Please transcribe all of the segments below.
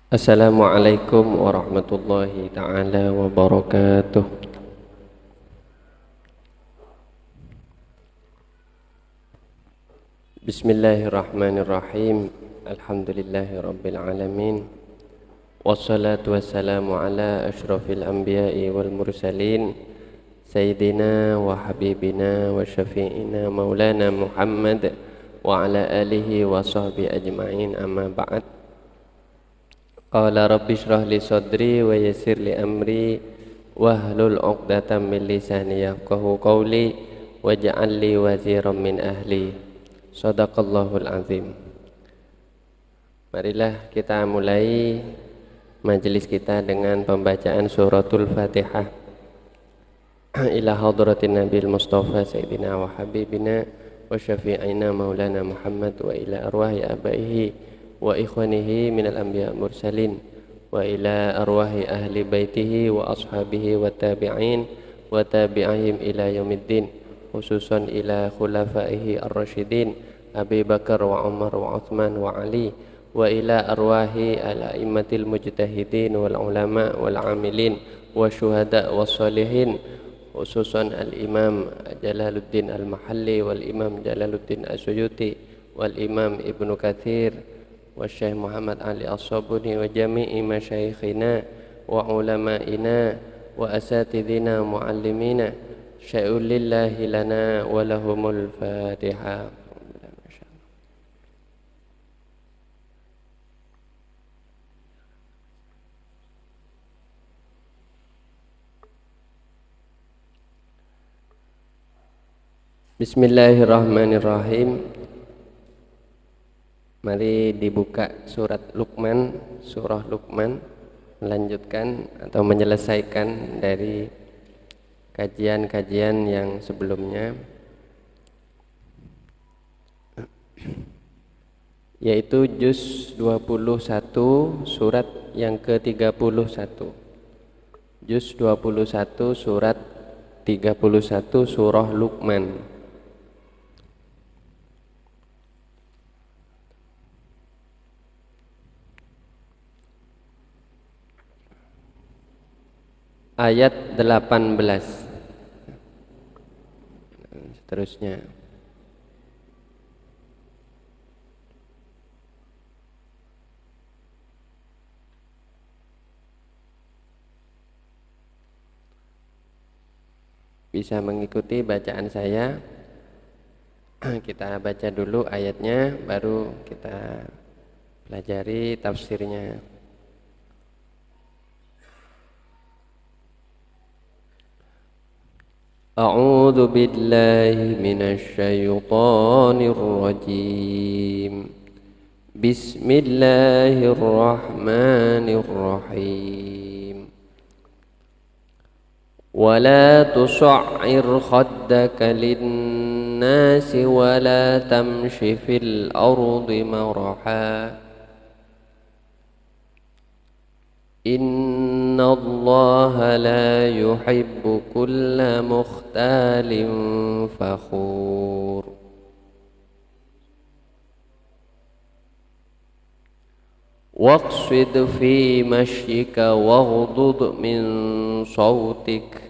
Assalamualaikum warahmatullahi ta'ala wabarakatuh. Bismillahirrahmanirrahim. Alhamdulillahi rabbil alamin. Wassalatu wassalamu ala ashrafil anbiya'i wal mursalin Sayyidina wa habibina wa syafi'ina maulana Muhammad wa ala alihi wa sahbihi ajma'in, amma ba'd. Qala rabbi shrah li sadri wa yassir li amri wahlul 'uqdatam min lisani yafqahu qawli waj'al li waziran min ahli. Shadaqallahul azim. Marilah kita mulai majelis kita dengan pembacaan suratul Fatihah ila hadratin Nabil Mustafa Sayyidina wa habibina wa syafi'ina maulana Muhammad wa ila arwahi abaihi wa ikhwanihi minal anbiya mursalin wa ila arwahi ahli baitihi wa ashabihi wa tabi'in wa tabi'ahim ila yaumiddin, khususan ila khulafaihi ar-rasyidin Abi Bakar wa Umar wa Uthman wa Ali wa ila arwahi al-a'immatil mujtahidin wal ulama wal amilin wa syuhada wa salihin, khususan al-imam Jalaluddin al-Mahalli wal imam Jalaluddin as-Suyuti wal imam Ibnu Katsir wa Syekh Muhammad Ali As-Sabuni wa jami'i masyayikhina wa ulama'ina wa asatidina muallimina syai'un lillahi lana wa lahumul Fatiha. Bismillahirrahmanirrahim. Mari dibuka surat Luqman, surah Luqman, melanjutkan atau menyelesaikan dari kajian-kajian yang sebelumnya, yaitu juz 21 surat yang ke-31. Juz 21 surat 31 surah Luqman. Ayat 18 seterusnya. Bisa mengikuti bacaan saya. Kita baca dulu ayatnya, baru kita pelajari tafsirnya. A'udzu billahi minasy syaithanir rajim. Bismillahirrahmanirrahim. Wa la tus'ir khaddaka lin-nasi wa la tamshi fil ardi maraha. Inna Allaha la yuhibbu kulla mukhtalin fakhur. Waqsid fi mashyika waghdud min sawtik.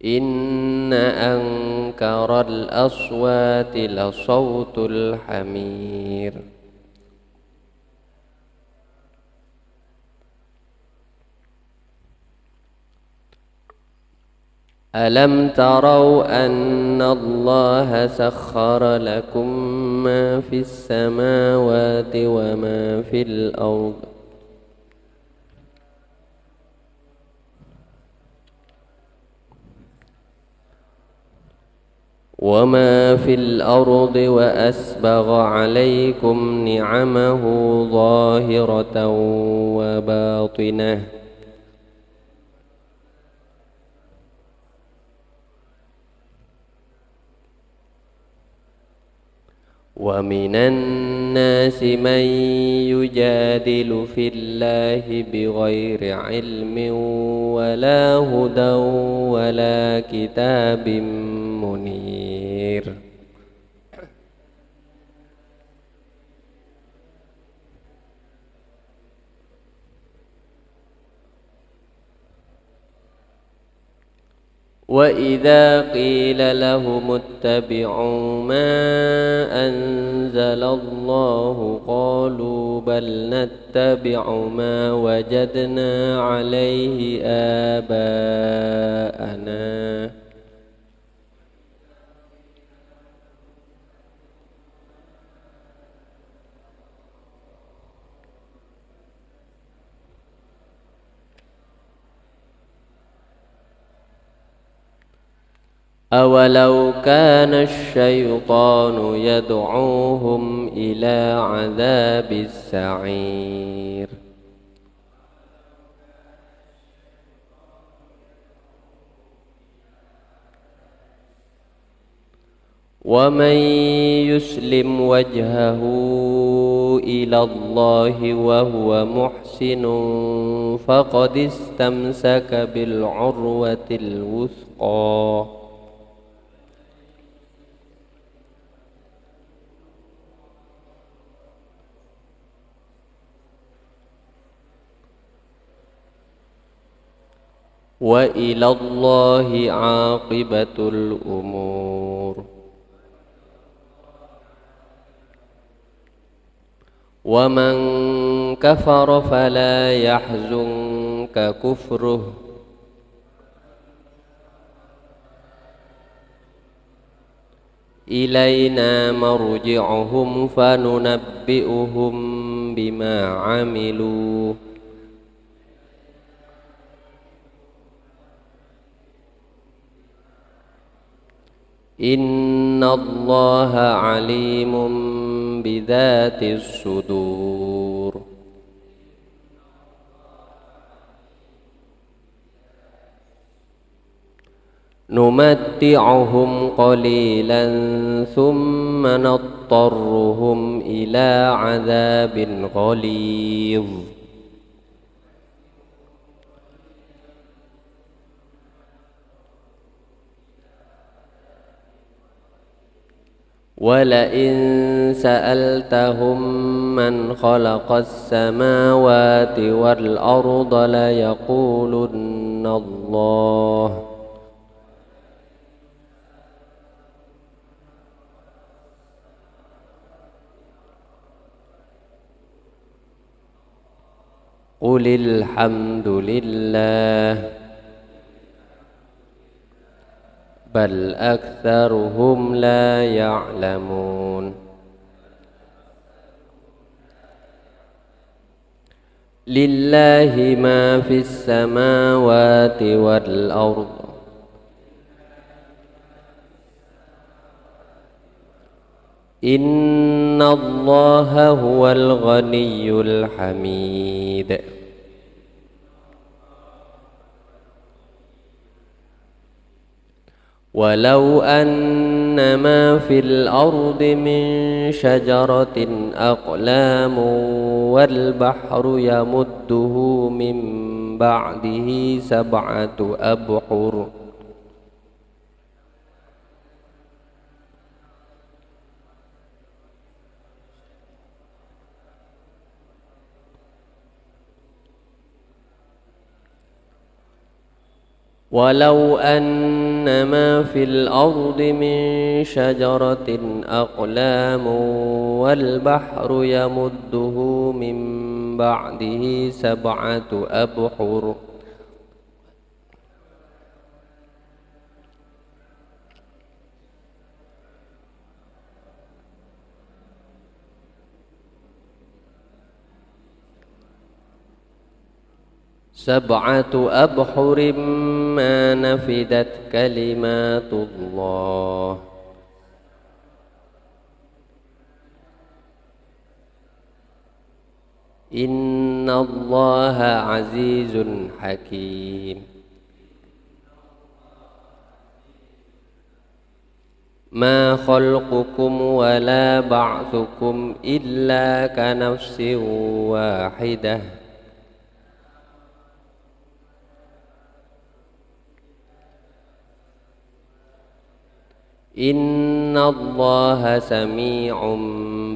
Inna ankaral aswati la sawtul hamir. Alam tarau anna Allah sakhkhara lakum ma fis samawati wa ma fil ard. Wa ma fil ardi wa asbagha alaykum ni'amahu zahiratan wa batinah. Wa minan nasi man yujadilu fillahi bighairi ilmin wala hudan wala kitabim munir. وإذا قيل لهم اتبعوا ما أنزل الله قالوا بل نتبع ما وجدنا عليه آباءنا أولو كان الشيطان يدعوهم إلى عذاب السعير ومن يسلم وجهه إلى الله وهو محسن فقد استمسك بالعروة الوثقى وإلى الله عاقبة الأمور ومن كفر فلا يحزنك كفره إلينا مرجعهم فننبئهم بما عملوا إن الله عليم بذات الصدور نمتعهم قليلا ثم نضطرهم إلى عذاب غليظ ولئن سألتهم من خلق السماوات والأرض ليقولن الله قل الحمد لله بل أكثرهم لا يعلمون لله ما في السماوات والأرض إن الله هو الغني الحميد ولو أن ما في الأرض من شجرة أقلام والبحر يمده من بعده 7 أبحر ولو أن ما في الأرض من شجرة أقلام والبحر يمده من بعده 7 أبحر ما نفدت كلمات الله إن الله عزيز حكيم ما خلقكم ولا بعثكم إلا كنفس واحدة إن الله سميع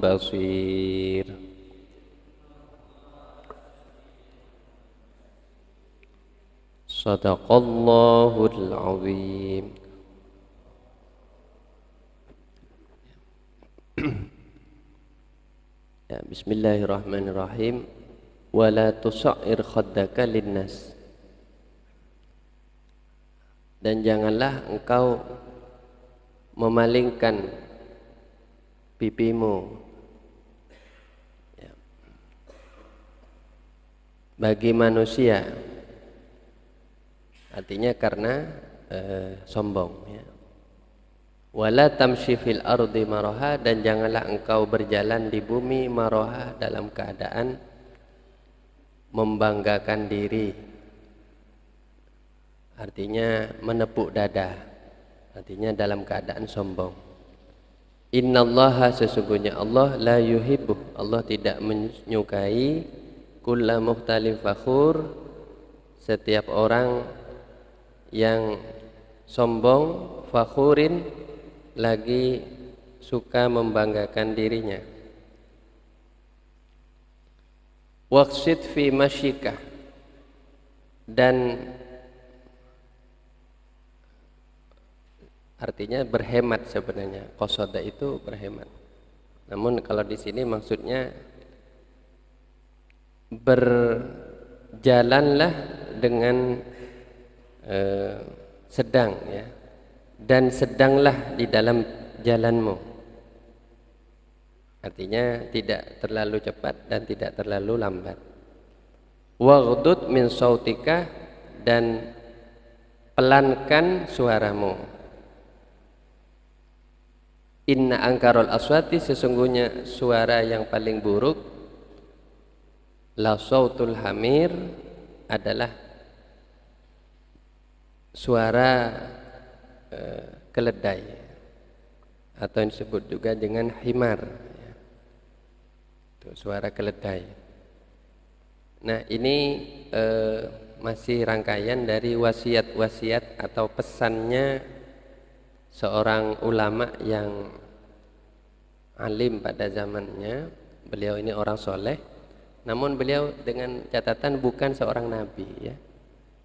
بصير Shadaqallahul azim. Ya, bismillahirrahmanirrahim. Wala tusa'ir khaddaka linnas. Dan janganlah engkau memalingkan pipimu ya, bagi manusia. Artinya karena sombong ya. Wala tamshi fil ardi maraha, dan janganlah engkau berjalan di bumi maraha dalam keadaan membanggakan diri. Artinya menepuk dada. Artinya dalam keadaan sombong. Innallaha, sesungguhnya Allah, la yuhibbu, Allah tidak menyukai kulla mukhtalin fakhur, setiap orang yang sombong, fakhurin, lagi suka membanggakan dirinya. Waqsid fi masyikah, dan artinya berhemat sebenarnya. Qasada itu berhemat. Namun kalau di sini maksudnya berjalanlah dengan sedang ya. Dan sedanglah di dalam jalanmu. Artinya tidak terlalu cepat dan tidak terlalu lambat. Waghdud min sautika, dan pelankan suaramu. Inna angkarul aswati, sesungguhnya suara yang paling buruk, la sautul hamir, adalah suara keledai, atau yang disebut juga dengan himar ya. Itu suara keledai. Nah ini masih rangkaian dari wasiat-wasiat atau pesannya seorang ulama yang alim pada zamannya. Beliau ini orang soleh, namun beliau dengan catatan bukan seorang nabi ya,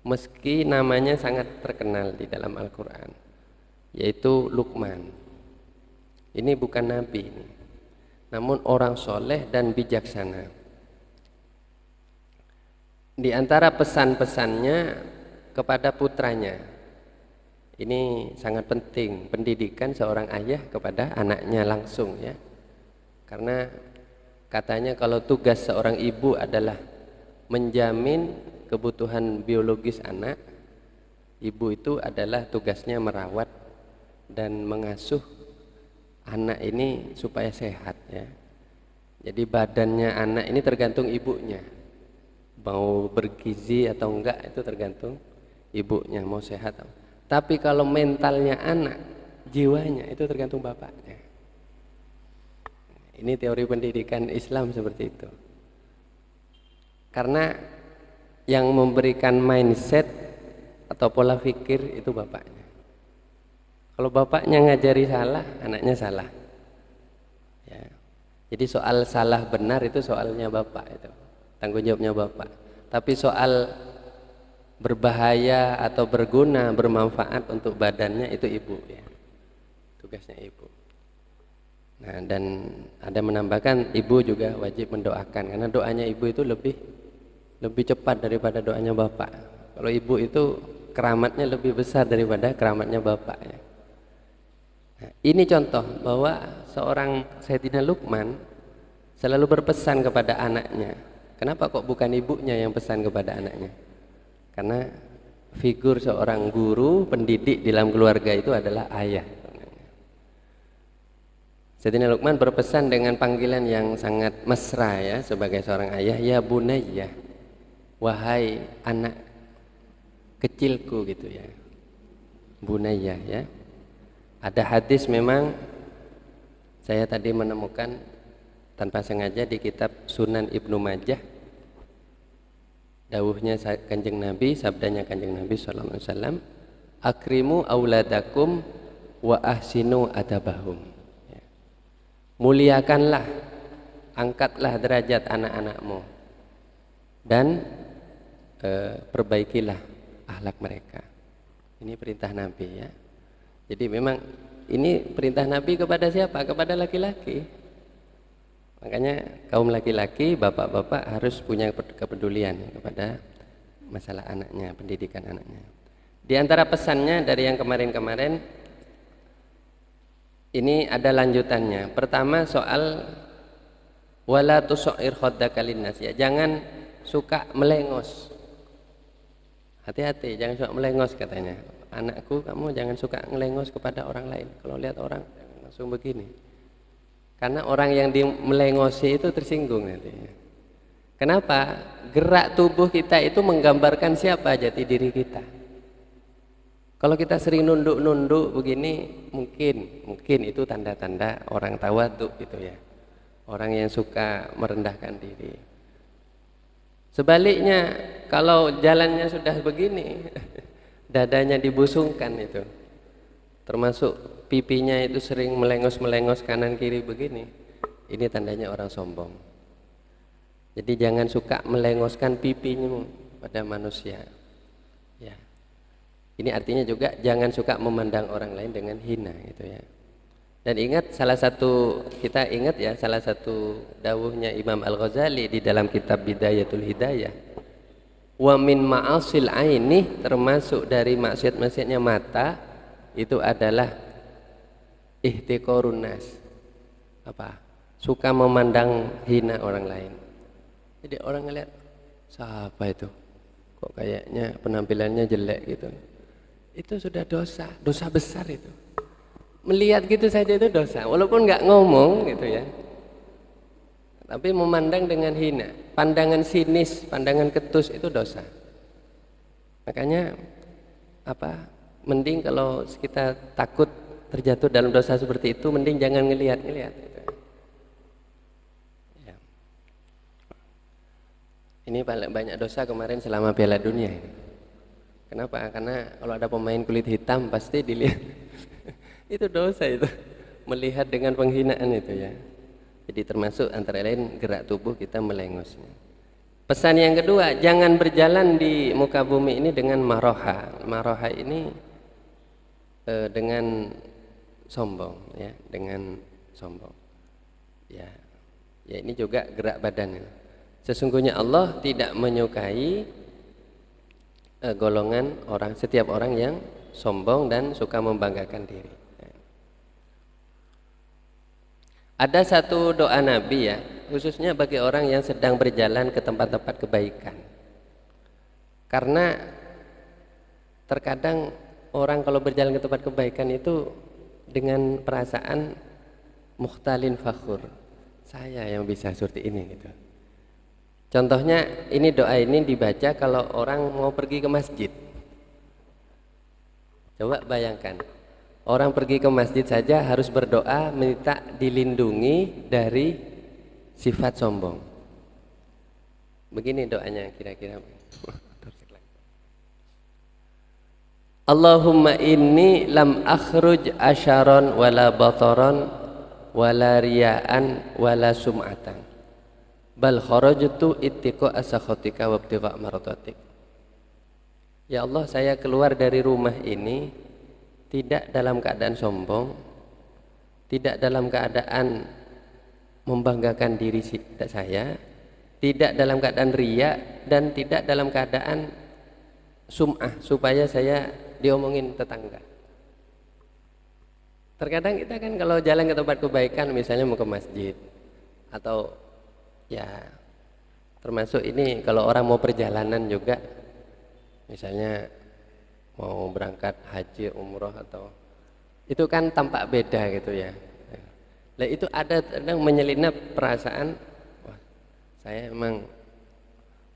meski namanya sangat terkenal di dalam Al-Quran, yaitu Luqman. Ini bukan nabi ini, namun orang soleh dan bijaksana. Di antara pesan-pesannya kepada putranya, ini sangat penting, pendidikan seorang ayah kepada anaknya langsung ya. Karena katanya kalau tugas seorang ibu adalah menjamin kebutuhan biologis anak, ibu itu adalah tugasnya merawat dan mengasuh anak ini supaya sehat ya. Jadi badannya anak ini tergantung ibunya, mau bergizi atau enggak itu tergantung ibunya, mau sehat. Tapi kalau mentalnya anak, jiwanya itu tergantung bapaknya. Ini teori pendidikan Islam seperti itu. Karena yang memberikan mindset atau pola pikir itu bapaknya. Kalau bapaknya ngajari salah, anaknya salah ya. Jadi soal salah benar itu soalnya bapak, itu tanggung jawabnya bapak. Tapi soal berbahaya atau berguna, bermanfaat untuk badannya, itu ibu ya, tugasnya ibu. Nah, dan ada menambahkan ibu juga wajib mendoakan, karena doanya ibu itu lebih cepat daripada doanya bapak. Kalau ibu itu keramatnya lebih besar daripada keramatnya bapak ya. Nah, ini contoh bahwa seorang Sayyidina Luqman selalu berpesan kepada anaknya. Kenapa kok bukan ibunya yang pesan kepada anaknya? Karena figur seorang guru, pendidik di dalam keluarga itu adalah ayah. Sayyidina Luqman berpesan dengan panggilan yang sangat mesra ya, sebagai seorang ayah, ya bunayya, wahai anak kecilku gitu ya, bunayya ya. Ada hadis memang saya tadi menemukan tanpa sengaja di kitab Sunan Ibnu Majah, dawuhnya Kanjeng Nabi, sabdanya Kanjeng Nabi sallallahu alaihi wasallam, akrimu auladakum wa ahsinu adabahum. Muliakanlah, angkatlah derajat anak-anakmu dan perbaikilah akhlak mereka. Ini perintah Nabi ya. Jadi memang ini perintah Nabi kepada siapa? Kepada laki-laki. Makanya kaum laki-laki, bapak-bapak harus punya kepedulian kepada masalah anaknya, pendidikan anaknya. Di antara pesannya dari yang kemarin-kemarin, ini ada lanjutannya. Pertama soal wala tusair khaddaka linnas ya. Jangan suka melengos. Hati-hati, jangan suka melengos katanya. Anakku, kamu jangan suka melengos kepada orang lain. Kalau lihat orang langsung begini. Karena orang yang melengosi itu tersinggung nanti. Kenapa? Gerak tubuh kita itu menggambarkan siapa jati diri kita. Kalau kita sering nunduk-nunduk begini, mungkin itu tanda-tanda orang tawadhu gitu ya. Orang yang suka merendahkan diri. Sebaliknya, kalau jalannya sudah begini, dadanya dibusungkan itu, termasuk pipinya itu sering melengos-melengos kanan kiri begini, ini tandanya orang sombong. Jadi jangan suka melengoskan pipinya pada manusia. Ya. Ini artinya juga jangan suka memandang orang lain dengan hina gitu ya. Dan ingat salah satu dawuhnya Imam Al-Ghazali di dalam kitab Bidayatul Hidayah. Wa min ma'asil aini, termasuk dari maksiat-maksiatnya mata itu adalah ihtiqarun nas. Apa? Suka memandang hina orang lain. Jadi orang ngeliat, siapa itu? Kok kayaknya penampilannya jelek gitu. Itu sudah dosa besar itu. Melihat gitu saja itu dosa, walaupun nggak ngomong gitu ya. Tapi memandang dengan hina, pandangan sinis, pandangan ketus itu dosa. Makanya mending kalau kita takut terjatuh dalam dosa seperti itu, mending jangan ngelihat gitu. Ya. Ini paling banyak dosa kemarin selama Piala Dunia ini. Kenapa? Karena kalau ada pemain kulit hitam pasti dilihat. Itu dosa itu, melihat dengan penghinaan itu ya. Jadi termasuk antara lain gerak tubuh kita melengosnya. Pesan yang kedua, jangan berjalan di muka bumi ini dengan maroha. Maroha ini dengan sombong ya, dengan sombong. Ya ini juga gerak badan. Sesungguhnya Allah tidak menyukai golongan setiap orang yang sombong dan suka membanggakan diri. Ada satu doa Nabi ya, khususnya bagi orang yang sedang berjalan ke tempat-tempat kebaikan. Karena terkadang orang kalau berjalan ke tempat kebaikan itu dengan perasaan mukhtalin fakhur. Saya yang bisa seperti ini gitu. Contohnya ini doa ini dibaca kalau orang mau pergi ke masjid. Coba bayangkan, orang pergi ke masjid saja harus berdoa minta dilindungi dari sifat sombong. Begini doanya kira-kira. Allahumma inni lam akhruj asharon wala bataron wala riyaan wala sum'atan bal kharajtu ittiqa asakhatika wa ibtigha mardatik. Ya Allah, saya keluar dari rumah ini tidak dalam keadaan sombong, tidak dalam keadaan membanggakan diri saya, tidak dalam keadaan riya, dan tidak dalam keadaan sum'ah supaya saya diomongin tetangga. Terkadang kita kan kalau jalan ke tempat kebaikan, misalnya mau ke masjid atau ya termasuk ini kalau orang mau perjalanan juga, misalnya mau berangkat haji, umroh atau itu kan tampak beda gitu ya. Nah itu ada kadang menyelinap perasaan, wah saya memang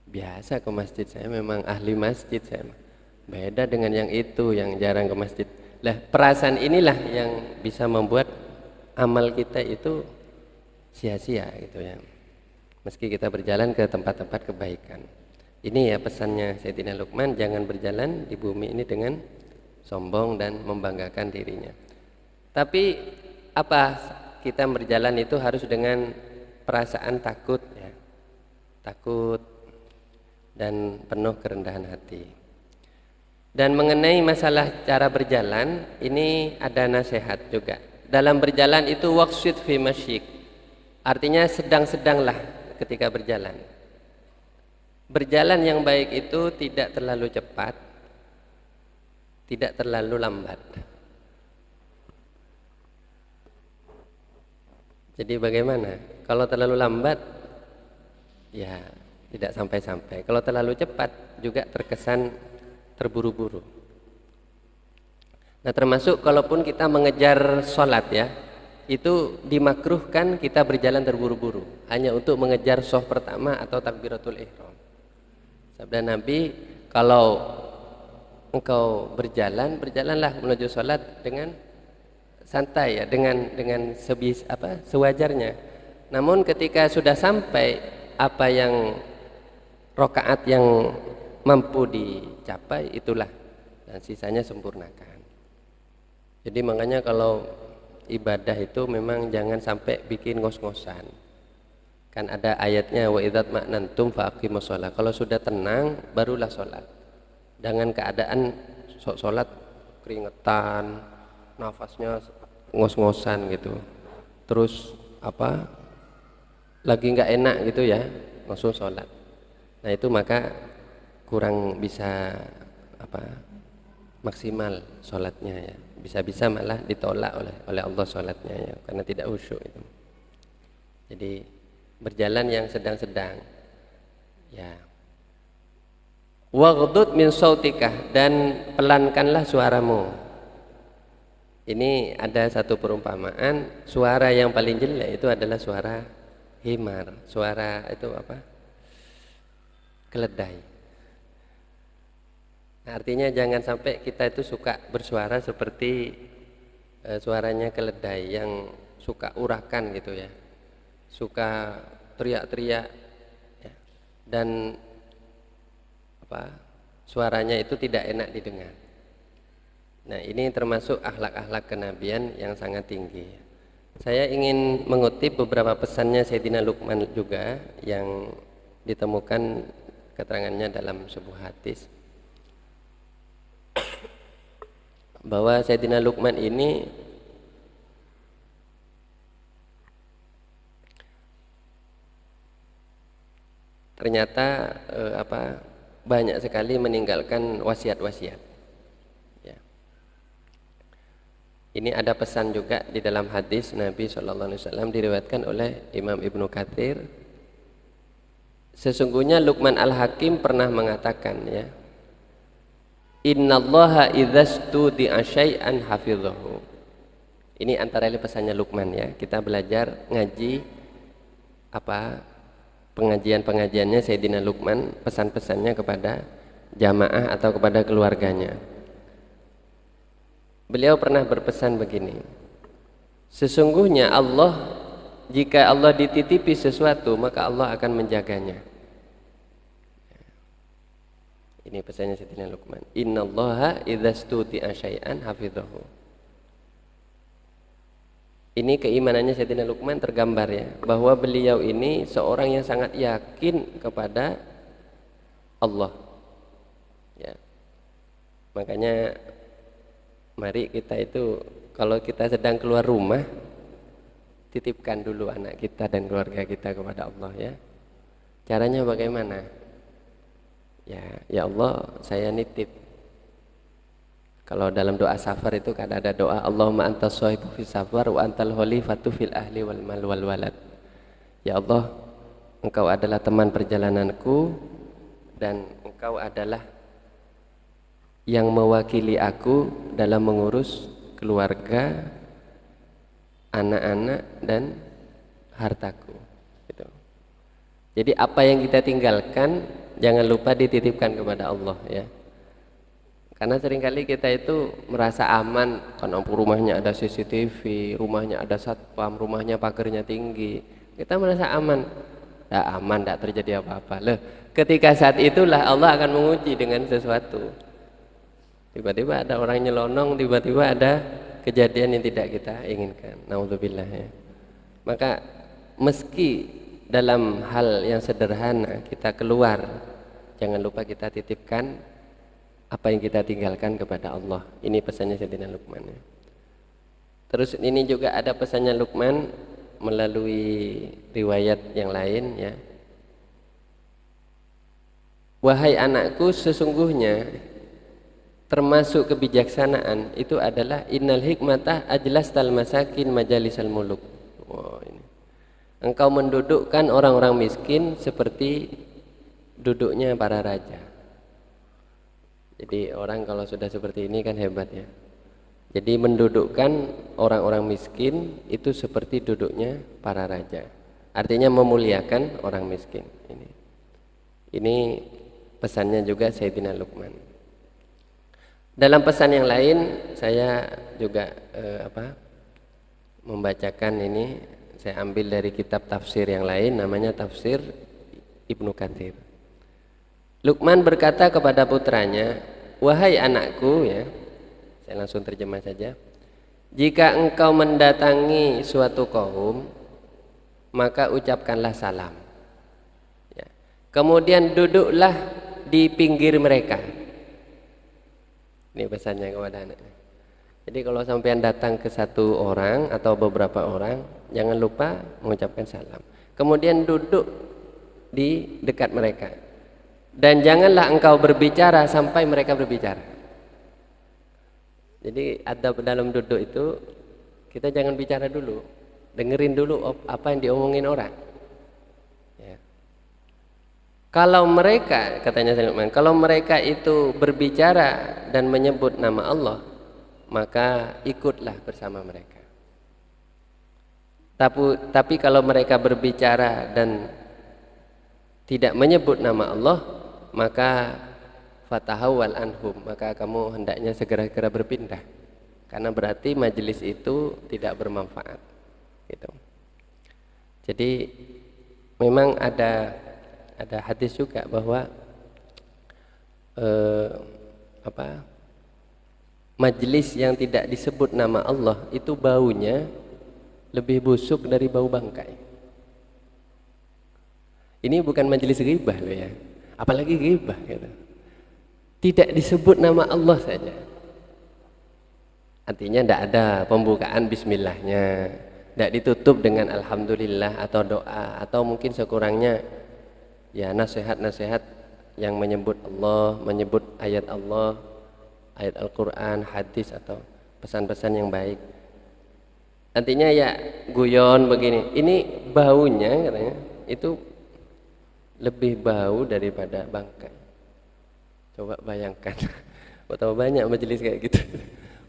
biasa ke masjid, saya memang ahli masjid, saya beda dengan yang itu yang jarang ke masjid. Lah perasaan inilah yang bisa membuat amal kita itu sia-sia gitu ya. Meski kita berjalan ke tempat-tempat kebaikan. Ini ya pesannya Sayyidina Luqman, jangan berjalan di bumi ini dengan sombong dan membanggakan dirinya. Tapi apa kita berjalan itu harus dengan perasaan takut ya. Takut dan penuh kerendahan hati. Dan mengenai masalah cara berjalan, ini ada nasihat juga. Dalam berjalan itu waqsid fi masyik. Artinya sedang-sedanglah ketika berjalan. Berjalan yang baik itu tidak terlalu cepat, tidak terlalu lambat. Jadi bagaimana? Kalau terlalu lambat, ya tidak sampai-sampai. Kalau terlalu cepat juga terkesan terburu-buru. Nah, termasuk kalaupun kita mengejar sholat ya, itu dimakruhkan kita berjalan terburu-buru hanya untuk mengejar shaf pertama atau takbiratul ihram. Sabda Nabi, kalau engkau berjalan, berjalanlah menuju sholat dengan santai ya, dengan sewajarnya. Namun ketika sudah sampai apa yang rakaat yang mampu dicapai, itulah, dan sisanya sempurnakan. Jadi makanya kalau ibadah itu memang jangan sampai bikin ngos-ngosan. Kan ada ayatnya, wa idzat ma'nantum faqimus shalah. Kalau sudah tenang barulah sholat. Dengan keadaan sholat keringetan, nafasnya ngos-ngosan gitu. Terus lagi nggak enak gitu ya, langsung sholat. Nah itu maka kurang bisa maksimal sholatnya ya. Bisa-bisa malah ditolak oleh Allah sholatnya ya, karena tidak khusyuk itu. Jadi berjalan yang sedang-sedang ya. Waghdud min sautika, dan pelankanlah suaramu. Ini ada satu perumpamaan, suara yang paling jelek itu adalah suara himar, suara itu keledai. Nah, artinya jangan sampai kita itu suka bersuara seperti suaranya keledai yang suka urakan gitu ya, suka teriak-teriak ya. Dan suaranya itu tidak enak didengar. Nah ini termasuk akhlak-akhlak kenabian yang sangat tinggi. Saya ingin mengutip beberapa pesannya Sayyidina Luqman juga yang ditemukan keterangannya dalam sebuah hadis, bahwa Sayyidina Luqman ini ternyata banyak sekali meninggalkan wasiat-wasiat ya. Ini ada pesan juga di dalam hadis Nabi SAW, diriwayatkan oleh Imam Ibnu Katsir. Sesungguhnya Luqman Al-Hakim pernah mengatakan ya, innallaha idzastudi'a syai'an hafidhahu. Ini antara lain pesannya Luqman ya. Kita belajar ngaji pengajian-pengajiannya Sayyidina Luqman, pesan-pesannya kepada jamaah atau kepada keluarganya. Beliau pernah berpesan begini, sesungguhnya Allah, jika Allah dititipi sesuatu maka Allah akan menjaganya. Ini pesannya Sayyidina Luqman, innallaha idzastudi'a syai'an hafidhahu. Ini keimanannya Sayyidina Luqman tergambar ya, bahwa beliau ini seorang yang sangat yakin kepada Allah ya. Makanya mari kita itu kalau kita sedang keluar rumah, titipkan dulu anak kita dan keluarga kita kepada Allah ya. Caranya bagaimana? Ya Allah, saya nitip. Kalau dalam doa safar itu kan ada doa, Allahumma antas shahibu fis safar wa antal khalifatu fil ahli wal mal wal walad. Ya Allah, Engkau adalah teman perjalananku dan Engkau adalah yang mewakili aku dalam mengurus keluarga, anak-anak dan hartaku gitu. Jadi apa yang kita tinggalkan jangan lupa dititipkan kepada Allah ya. Karena seringkali kita itu merasa aman, karena rumahnya ada CCTV, rumahnya ada satpam, rumahnya pagarnya tinggi. Kita merasa aman. Tidak aman, tidak terjadi apa-apa. Loh, ketika saat itulah Allah akan menguji dengan sesuatu. Tiba-tiba ada orang nyelonong, tiba-tiba ada kejadian yang tidak kita inginkan. Naudzubillah ya. Maka meski dalam hal yang sederhana kita keluar, jangan lupa kita titipkan apa yang kita tinggalkan kepada Allah. Ini pesannya Sayyidina Luqman. Terus ini juga ada pesannya Luqman melalui riwayat yang lain ya. Wahai anakku, sesungguhnya termasuk kebijaksanaan itu adalah innal hikmata ajlastal masakin majalisal muluk. Wow, ini. Engkau mendudukkan orang-orang miskin seperti duduknya para raja. Jadi orang kalau sudah seperti ini kan hebat ya. Jadi mendudukkan orang-orang miskin itu seperti duduknya para raja. Artinya memuliakan orang miskin. Ini pesannya juga Sayyidina Luqman. Dalam pesan yang lain saya juga membacakan ini, saya ambil dari kitab tafsir yang lain namanya tafsir Ibnu Katsir. Luqman berkata kepada putranya, wahai anakku ya, saya langsung terjemah saja. Jika engkau mendatangi suatu kaum, maka ucapkanlah salam. Ya. Kemudian duduklah di pinggir mereka. Ini pesannya kepada anak. Jadi kalau sampean datang ke satu orang atau beberapa orang, jangan lupa mengucapkan salam. Kemudian duduk di dekat mereka. Dan janganlah engkau berbicara sampai mereka berbicara. Jadi adab dalam duduk itu kita jangan bicara dulu, dengerin dulu apa yang diomongin orang. Ya. Kalau mereka, katanya Luqman, kalau mereka itu berbicara dan menyebut nama Allah, maka ikutlah bersama mereka. Tapi kalau mereka berbicara dan tidak menyebut nama Allah, maka fatahawal anhum, maka kamu hendaknya segera-segera berpindah, karena berarti majelis itu tidak bermanfaat gitu. Jadi memang ada hadis juga bahwa majelis yang tidak disebut nama Allah itu baunya lebih busuk dari bau bangkai. Ini bukan majelis ghibah loh ya, apalagi ghibah gitu. Tidak disebut nama Allah saja. Artinya tidak ada pembukaan bismillahnya, tidak ditutup dengan alhamdulillah atau doa, atau mungkin sekurangnya ya nasihat-nasihat yang menyebut Allah, menyebut ayat Allah, ayat Al-Quran, hadis atau pesan-pesan yang baik. Artinya ya guyon begini. Ini baunya katanya itu lebih bau daripada bangkai. Coba bayangkan, betapa banyak majelis kayak gitu.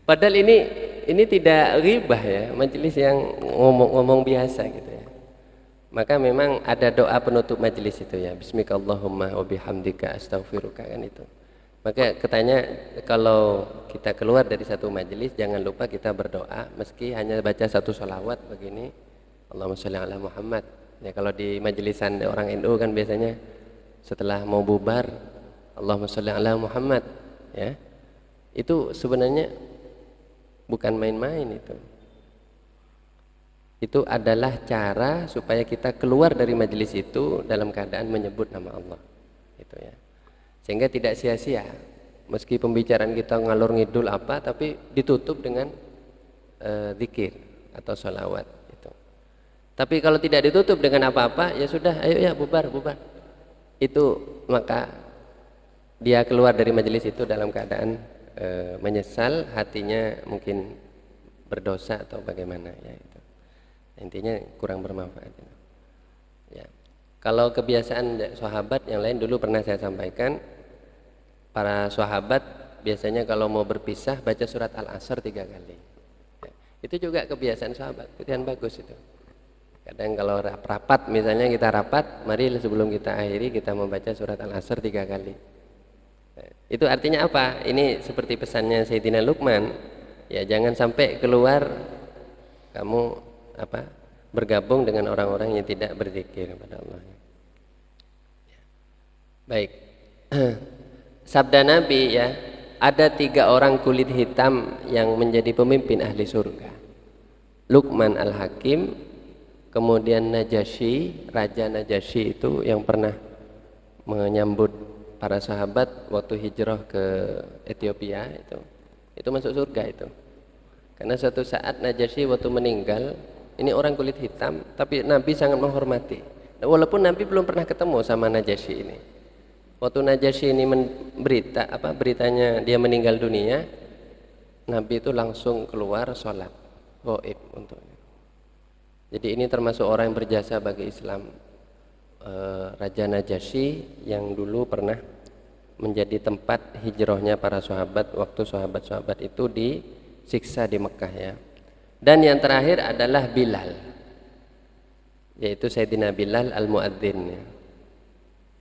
Padahal ini tidak ghibah ya, majelis yang ngomong-ngomong biasa gitu ya. Maka memang ada doa penutup majelis itu ya, Bismikallahumma wa bihamdika astaghfiruka, kan itu. Maka katanya kalau kita keluar dari satu majelis jangan lupa kita berdoa, meski hanya baca satu sholawat begini, Allahumma sholli ala Muhammad. Ya kalau di majelisan orang NU kan biasanya setelah mau bubar Allahumma sholli ala Muhammad ya. Itu sebenarnya bukan main-main itu. Itu adalah cara supaya kita keluar dari majelis itu dalam keadaan menyebut nama Allah. Gitu ya. Sehingga tidak sia-sia. Meski pembicaraan kita ngalur ngidul apa, tapi ditutup dengan zikir atau sholawat itu. Tapi kalau tidak ditutup dengan apa-apa, ya sudah, ayo ya bubar. Itu maka dia keluar dari majelis itu dalam keadaan menyesal, hatinya mungkin berdosa atau bagaimana ya itu. Intinya kurang bermanfaat. Ya. Kalau kebiasaan sahabat yang lain dulu pernah saya sampaikan, para sahabat biasanya kalau mau berpisah baca surat Al-Asr 3 kali. Ya. Itu juga kebiasaan sahabat, itu yang bagus itu. Kadang kalau rapat misalnya kita rapat, mari sebelum kita akhiri kita membaca surat Al-Asr 3 kali. Itu artinya apa? Ini seperti pesannya Sayyidina Luqman. Ya jangan sampai keluar kamu bergabung dengan orang-orang yang tidak berzikir kepada Allah. Baik. Sabda Nabi ya, ada 3 orang kulit hitam yang menjadi pemimpin ahli surga. Luqman Al-Hakim, kemudian Najasyi, Raja Najasyi itu yang pernah menyambut para sahabat waktu hijrah ke Ethiopia itu masuk surga itu. Karena suatu saat Najasyi waktu meninggal, ini orang kulit hitam, tapi Nabi sangat menghormati. Nah, walaupun Nabi belum pernah ketemu sama Najasyi ini. Waktu Najasyi ini beritanya dia meninggal dunia, Nabi itu langsung keluar sholat gaib untuknya. Jadi ini termasuk orang yang berjasa bagi Islam. Raja Najasyi yang dulu pernah menjadi tempat hijrahnya para sahabat waktu sahabat-sahabat itu disiksa di Mekah ya. Dan yang terakhir adalah Bilal, yaitu Sayyidina Bilal al-Muadzin ya.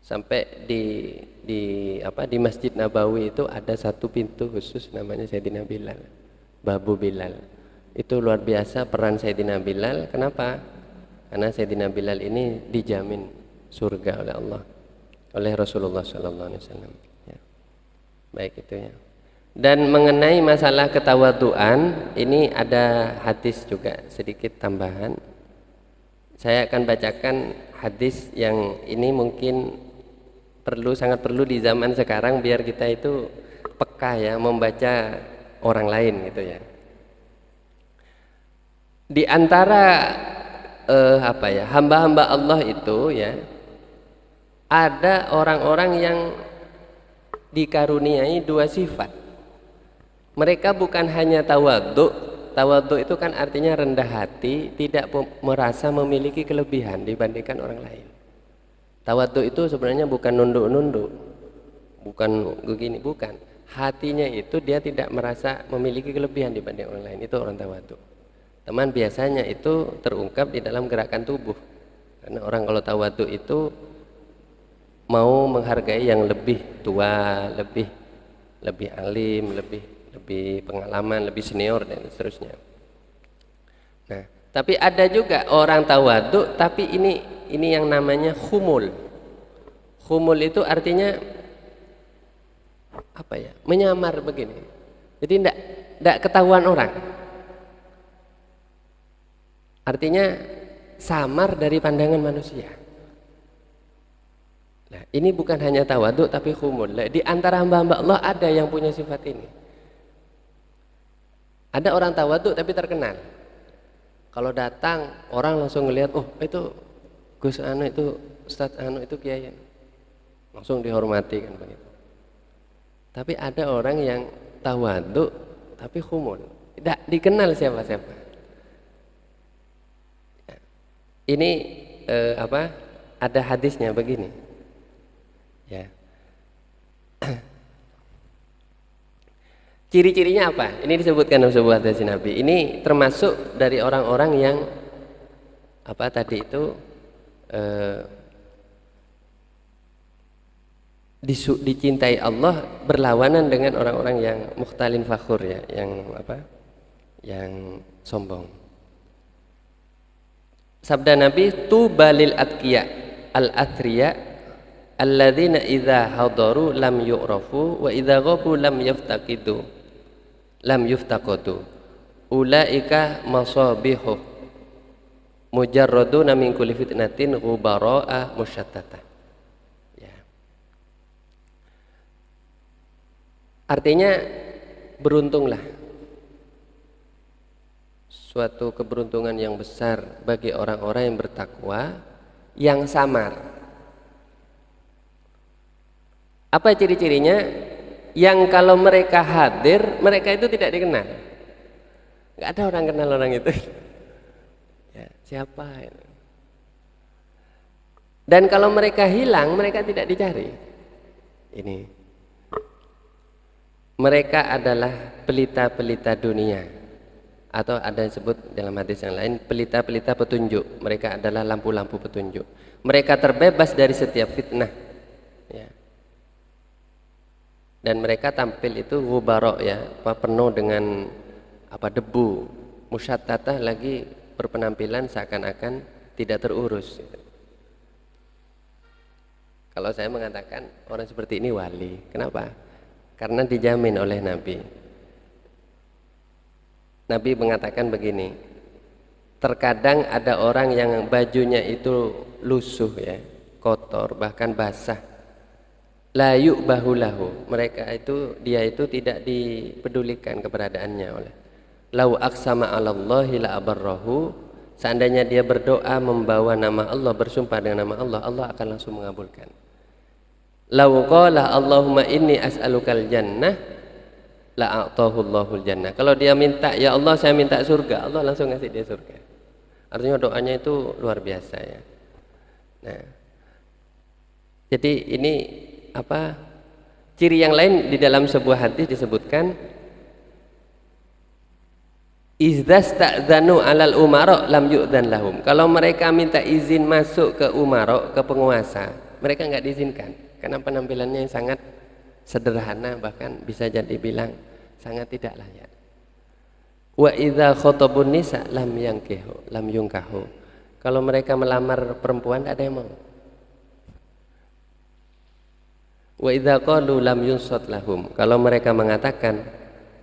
Sampai di Masjid Nabawi itu ada satu pintu khusus namanya Sayyidina Bilal, Babu Bilal. Itu luar biasa peran Sayyidina Bilal. Kenapa? Karena Sayyidina Bilal ini dijamin surga oleh Allah, oleh Rasulullah SAW ya. Baik itu ya. Dan mengenai masalah ketawaduan, ini ada hadis juga sedikit tambahan. Saya akan bacakan hadis yang ini mungkin sangat perlu di zaman sekarang biar kita itu peka ya membaca orang lain gitu ya. Di antara hamba-hamba Allah itu ya, ada orang-orang yang dikaruniai dua sifat. Mereka bukan hanya tawadhu. Tawadhu itu kan artinya rendah hati, tidak merasa memiliki kelebihan dibandingkan orang lain. Tawadhu itu sebenarnya bukan nunduk-nunduk, bukan begini, bukan. Hatinya itu dia tidak merasa memiliki kelebihan dibanding orang lain. Itu orang tawadhu. Teman, biasanya itu terungkap di dalam gerakan tubuh. Karena orang kalau tawadhu itu mau menghargai yang lebih tua, lebih alim, lebih pengalaman, lebih senior dan seterusnya. Nah, tapi ada juga orang tawadhu tapi ini yang namanya khumul. Khumul itu artinya apa ya? Menyamar begini. Jadi tidak ketahuan orang. Artinya samar dari pandangan manusia. Nah, ini bukan hanya tawadhu tapi khumul. Di antara hamba-hamba Allah ada yang punya sifat ini. Ada orang tawadhu tapi terkenal. Kalau datang orang langsung ngelihat, oh itu Gus Anu, itu Ustadz Anu, itu Kiai. Langsung dihormati kan begitu. Tapi ada orang yang tawadhu tapi khumul. Tidak dikenal siapa-siapa. Ini ada hadisnya begini. Ya. Ciri-cirinya apa? Ini disebutkan dalam sebuah hadis Nabi. Ini termasuk dari orang-orang yang dicintai Allah, berlawanan dengan orang-orang yang mukhtalin fakhur ya, yang sombong. Sabda Nabi, tubalil atqiya al-athriya alladzina idza hadaru lam yu'rafu wa idza ghabu lam yuftaqadu ulaika masabihu mujarraduna min kulli fitnatin ghubara'a musyattata. Ya. Artinya beruntunglah, suatu keberuntungan yang besar bagi orang-orang yang bertakwa, yang samar. Apa ciri-cirinya? Yang kalau mereka hadir, mereka itu tidak dikenal. Nggak ada orang kenal orang itu. Ya, siapa? Dan kalau mereka hilang, mereka tidak dicari. Ini. Mereka adalah pelita-pelita dunia. Atau ada yang disebut dalam hadis yang lain, pelita-pelita petunjuk. Mereka adalah lampu-lampu petunjuk. Mereka terbebas dari setiap fitnah. Ya. Dan mereka tampil itu ghubara ya, penuh dengan debu, musyattatah, lagi berpenampilan seakan-akan tidak terurus. Kalau saya mengatakan orang seperti ini wali. Kenapa? Karena dijamin oleh Nabi. Nabi mengatakan begini, terkadang ada orang yang bajunya itu lusuh ya, kotor, bahkan basah. la yu'bahu lahu, mereka itu dia itu tidak dipedulikan keberadaannya oleh. Lau aqsama 'alallahi la abarrahu, seandainya dia berdoa membawa nama Allah, bersumpah dengan nama Allah, Allah akan langsung mengabulkan. Lau qala Allahumma inni as'alukal jannah la a'tahu Allahul jannah, kalau dia minta ya Allah saya minta surga, Allah langsung ngasih dia surga. Artinya doanya itu luar biasa ya. Nah, jadi ini apa? Ciri yang lain di dalam sebuah hadis disebutkan izdasta'dzanu 'alal umara lam yu'dzan lahum. Kalau mereka minta izin masuk ke umara, ke penguasa, mereka enggak diizinkan karena penampilannya yang sangat sederhana, bahkan bisa jadi bilang sangat tidak layak. Wa idza khatabun nisa lam yunkahu. Kalau mereka melamar perempuan tidak ada yang mau. Wa idza qalu lam yunsat lahum. Kalau mereka mengatakan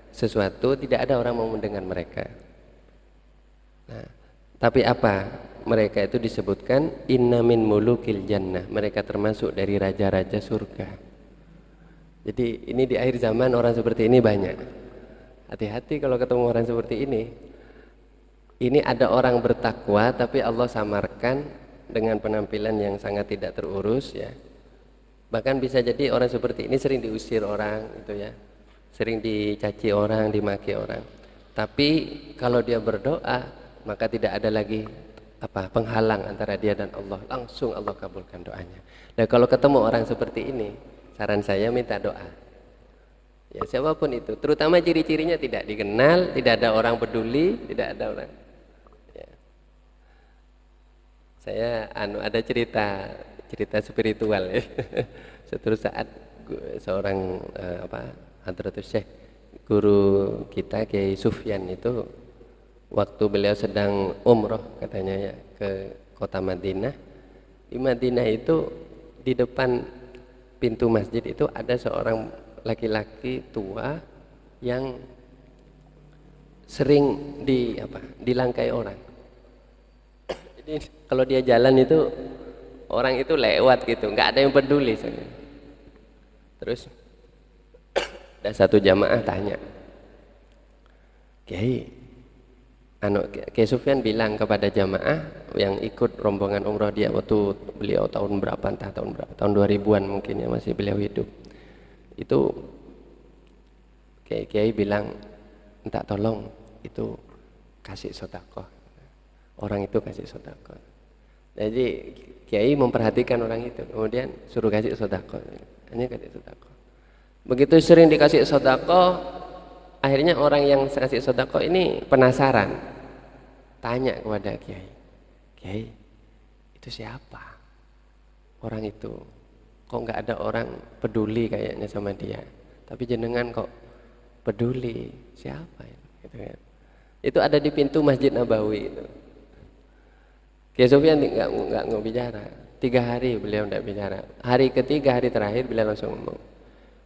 sesuatu tidak ada orang mau mendengar mereka. Nah, tapi apa? Mereka itu disebutkan inna min mulukil jannah. Mereka termasuk dari raja-raja surga. Jadi ini di akhir zaman orang seperti ini banyak. Hati-hati kalau ketemu orang seperti ini. Ini ada orang bertakwa tapi Allah samarkan dengan penampilan yang sangat tidak terurus ya. Bahkan bisa jadi orang seperti ini sering diusir orang gitu ya, sering dicaci orang, dimaki orang. Tapi kalau dia berdoa maka tidak ada lagi penghalang antara dia dan Allah, langsung Allah kabulkan doanya. Nah, kalau ketemu orang seperti ini, saran saya minta doa. Ya siapapun itu, terutama ciri-cirinya tidak dikenal, tidak ada orang peduli, tidak ada orang. Ya. Saya ada cerita spiritual ya. Suatu saat seorang Hadratus Syekh, guru kita Kiai Sufyan itu waktu beliau sedang umroh katanya ya ke kota Madinah. Di Madinah itu di depan pintu masjid itu ada seorang laki-laki tua yang sering dilangkai orang. Jadi kalau dia jalan itu orang itu lewat gitu, nggak ada yang peduli sebenarnya. Terus ada satu jamaah tanya, Kiai Sufyan bilang kepada jamaah yang ikut rombongan umroh dia waktu beliau tahun berapa, tahun 2000-an mungkin ya, masih beliau hidup. Itu Kiai bilang, minta tolong itu kasih sedekah. Orang itu kasih sedekah. Jadi Kiai memperhatikan orang itu, kemudian suruh kasih sedekah. Hanya kasih sedekah. Begitu sering dikasih sedekah, akhirnya orang yang kasih sedekah ini penasaran, tanya kepada Kiai, Kiai itu siapa? Orang itu kok nggak ada orang peduli kayaknya sama dia, tapi jenengan kok peduli, siapa ya? Gitu kan. Itu ada di pintu Masjid Nabawi itu. Kiai Sufyan nggak bicara, 3 hari beliau tidak bicara. Hari ketiga, hari terakhir beliau langsung ngomong,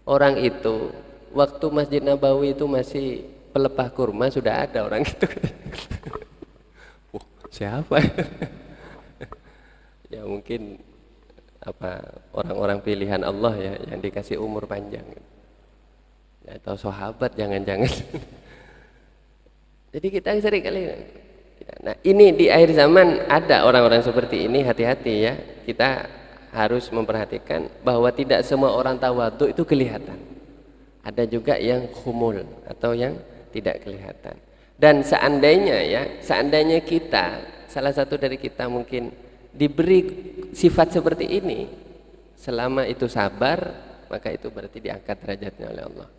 orang itu waktu Masjid Nabawi itu masih pelepah kurma sudah ada orang itu. Siapa? Ya mungkin orang-orang pilihan Allah ya, yang dikasih umur panjang. Ya, atau sahabat jangan-jangan. Jadi kita sering kali. Nah, ini di akhir zaman ada orang-orang seperti ini, hati-hati ya. Kita harus memperhatikan bahwa tidak semua orang tawadhu itu kelihatan. Ada juga yang khumul atau yang tidak kelihatan. Dan seandainya kita, salah satu dari kita mungkin diberi sifat seperti ini, selama itu sabar, maka itu berarti diangkat derajatnya oleh Allah.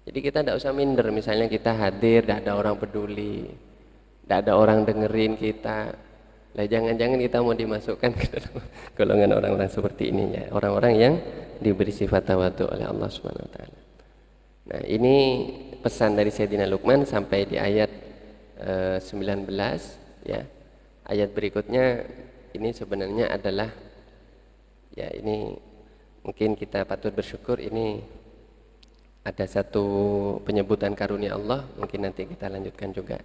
Jadi kita tidak usah minder, misalnya kita hadir, tidak ada orang peduli, tidak ada orang dengerin kita. Lah jangan-jangan kita mau dimasukkan ke dalam golongan orang-orang seperti ini ya, orang-orang yang diberi sifat tawadhu oleh Allah Subhanahu wa taala. Nah, ini pesan dari Sayyidina Luqman sampai di ayat 19 ya. Ayat berikutnya ini sebenarnya adalah ya, ini mungkin kita patut bersyukur, ini ada satu penyebutan karunia Allah, mungkin nanti kita lanjutkan juga.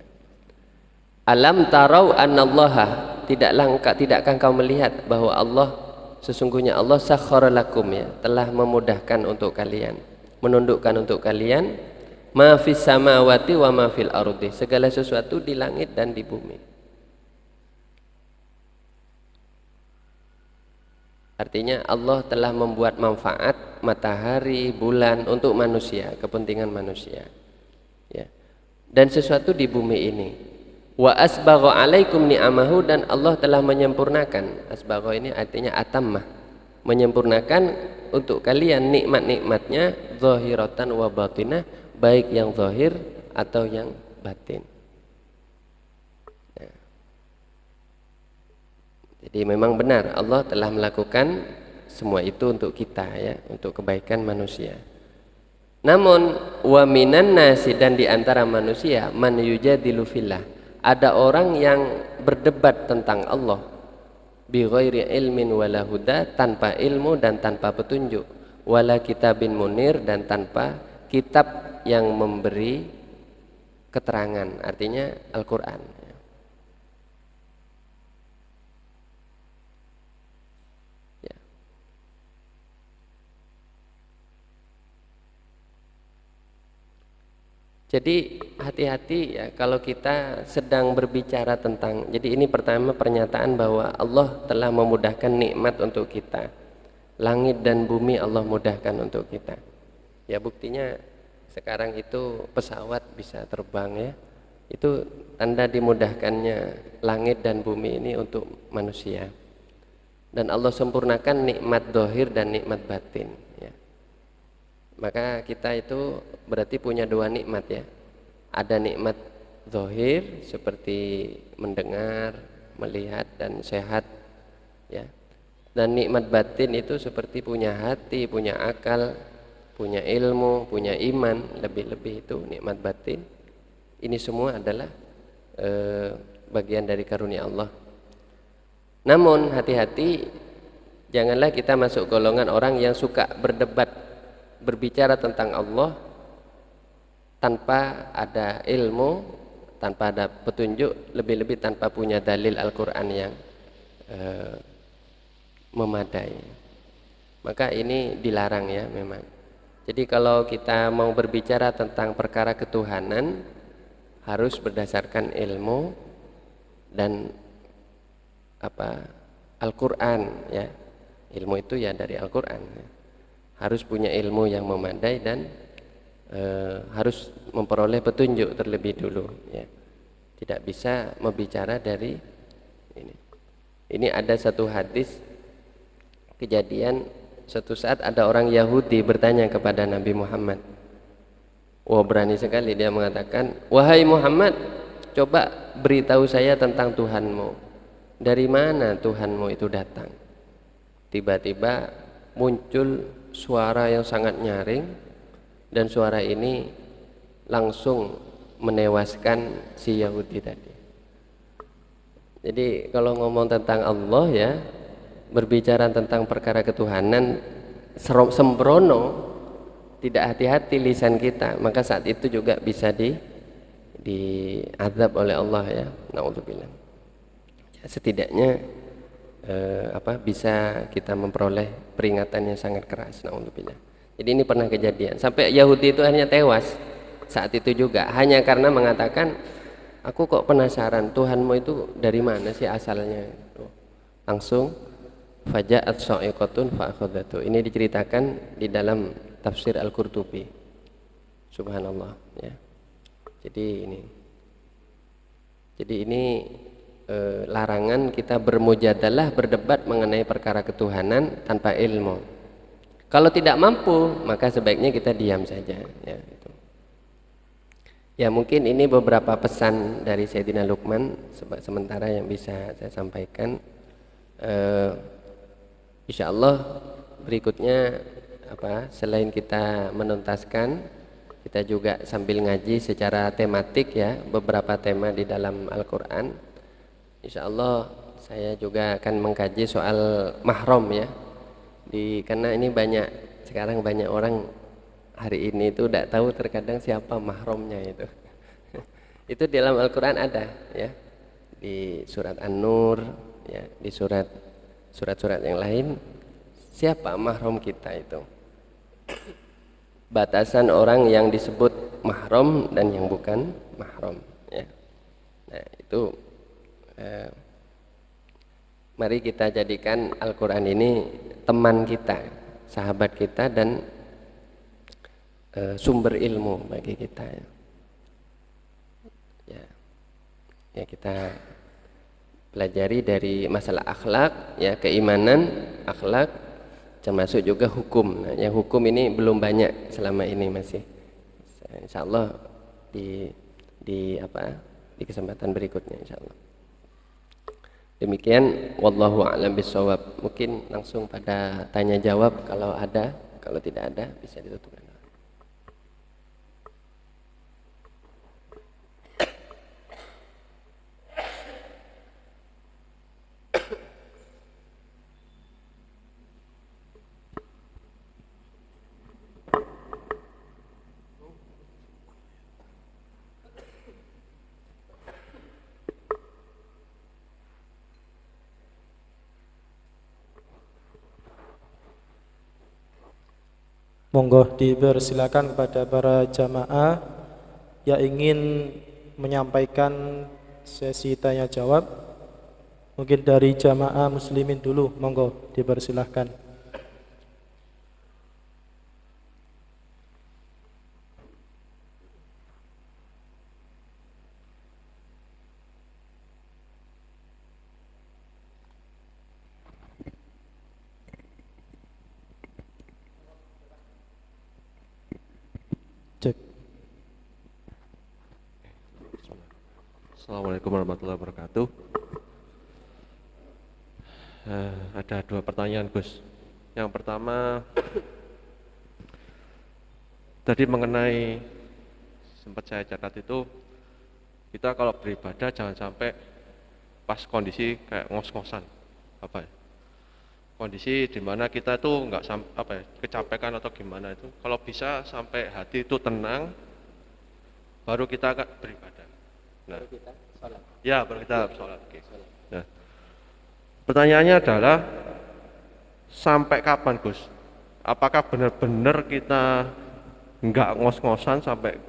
Alam tarau annallaha, tidakkah kau melihat bahwa Allah sesungguhnya Allah sakhkhara lakum, ya, telah memudahkan untuk kalian, menundukkan untuk kalian ma fis samawati wa ma fil ardi, segala sesuatu di langit dan di bumi. Artinya Allah telah membuat manfaat matahari, bulan untuk manusia, kepentingan manusia. Ya. Dan sesuatu di bumi ini. Wa asbagha alaikum ni'amahu, dan Allah telah menyempurnakan. Asbagha ini artinya atammah, menyempurnakan untuk kalian nikmat-nikmatnya zahiratan wa batinah, baik yang zahir atau yang batin. Jadi memang benar Allah telah melakukan semua itu untuk kita, ya, untuk kebaikan manusia. Namun wa minan nasi, dan di antara manusia, man yujadilu fillah, ada orang yang berdebat tentang Allah bi ghairi ilmin wala huda, tanpa ilmu dan tanpa petunjuk, wala kitabin munir, dan tanpa kitab yang memberi keterangan, artinya Al-Qur'an. Jadi hati-hati, ya, kalau kita sedang berbicara tentang, jadi ini pertama pernyataan bahwa Allah telah memudahkan nikmat untuk kita. Langit dan bumi Allah mudahkan untuk kita. Ya, buktinya sekarang itu pesawat bisa terbang, ya. Itu tanda dimudahkannya langit dan bumi ini untuk manusia. Dan Allah sempurnakan nikmat zahir dan nikmat batin, ya. Maka kita itu berarti punya dua nikmat, ya. Ada nikmat zahir seperti mendengar, melihat dan sehat, ya. Dan nikmat batin itu seperti punya hati, punya akal, punya ilmu, punya iman, lebih-lebih itu nikmat batin. Ini semua adalah bagian dari karunia Allah. Namun hati-hati, janganlah kita masuk golongan orang yang suka berdebat, berbicara tentang Allah tanpa ada ilmu, tanpa ada petunjuk, lebih-lebih tanpa punya dalil Al-Quran yang memadai. Maka ini dilarang, ya, memang. Jadi kalau kita mau berbicara tentang perkara ketuhanan, harus berdasarkan ilmu dan Al-Quran, ya. Ilmu itu ya dari Al-Quran, ya. Harus punya ilmu yang memadai dan harus memperoleh petunjuk terlebih dulu, ya. Tidak bisa membicara dari ini. Ini ada satu hadis kejadian, suatu saat ada orang Yahudi bertanya kepada Nabi Muhammad. Wah, berani sekali dia mengatakan, "Wahai Muhammad, coba beritahu saya tentang Tuhanmu. Dari mana Tuhanmu itu datang?" Tiba-tiba muncul suara yang sangat nyaring, dan suara ini langsung menewaskan si Yahudi tadi. Jadi kalau ngomong tentang Allah, ya, berbicara tentang perkara ketuhanan sembrono, tidak hati-hati lisan kita, maka saat itu juga bisa diazab oleh Allah, ya. Naudzubillah. Ya, setidaknya bisa kita memperoleh peringatan yang sangat keras. Naudzubillah. Jadi ini pernah kejadian, sampai Yahudi itu hanya tewas saat itu juga, hanya karena mengatakan, "Aku kok penasaran, Tuhanmu itu dari mana sih asalnya?" Langsung faja'at sha'iqatun fa'akhadhatu. Ini diceritakan di dalam tafsir Al-Qurtubi. Subhanallah, ya. Jadi ini larangan kita bermujadalah, berdebat mengenai perkara ketuhanan tanpa ilmu. Kalau tidak mampu, maka sebaiknya kita diam saja, ya, itu. Ya, mungkin ini beberapa pesan dari Sayyidina Luqman sementara yang bisa saya sampaikan. Insyaallah berikutnya selain kita menuntaskan, kita juga sambil ngaji secara tematik, ya, beberapa tema di dalam Al-Qur'an. Insyaallah saya juga akan mengkaji soal mahram, ya. Karena ini sekarang banyak orang hari ini itu tidak tahu terkadang siapa mahramnya itu. Itu di dalam Al-Qur'an ada, ya. Di surat An-Nur, ya, di surat-surat yang lain siapa mahram kita itu. Batasan orang yang disebut mahram dan yang bukan mahram ya. Nah itu mari kita jadikan Al-Quran ini teman kita, sahabat kita, dan sumber ilmu bagi kita ya. Ya kita pelajari dari masalah akhlak ya, keimanan, akhlak, termasuk juga hukum. Nah, yang hukum ini belum banyak selama ini masih. Insyaallah di kesempatan berikutnya insyaallah. Demikian wallahu a'lam bishawab. Mungkin langsung pada tanya jawab kalau ada, kalau tidak ada bisa ditutup. Monggo dipersilakan kepada para jamaah yang ingin menyampaikan sesi tanya jawab. Mungkin dari jamaah muslimin dulu, monggo dipersilakan. Assalamualaikum warahmatullahi wabarakatuh. Ada 2 pertanyaan, Gus. Yang pertama, tadi mengenai sempat saya catat itu, kita kalau beribadah jangan sampai pas kondisi kayak ngos-ngosan, kondisi di mana kita itu nggak kecapekan atau gimana itu. Kalau bisa sampai hati itu tenang, baru kita akan beribadah. Nah, baru kita sholat. Okay. Nah, pertanyaannya adalah sampai kapan, Gus? Apakah benar-benar kita nggak ngos-ngosan sampai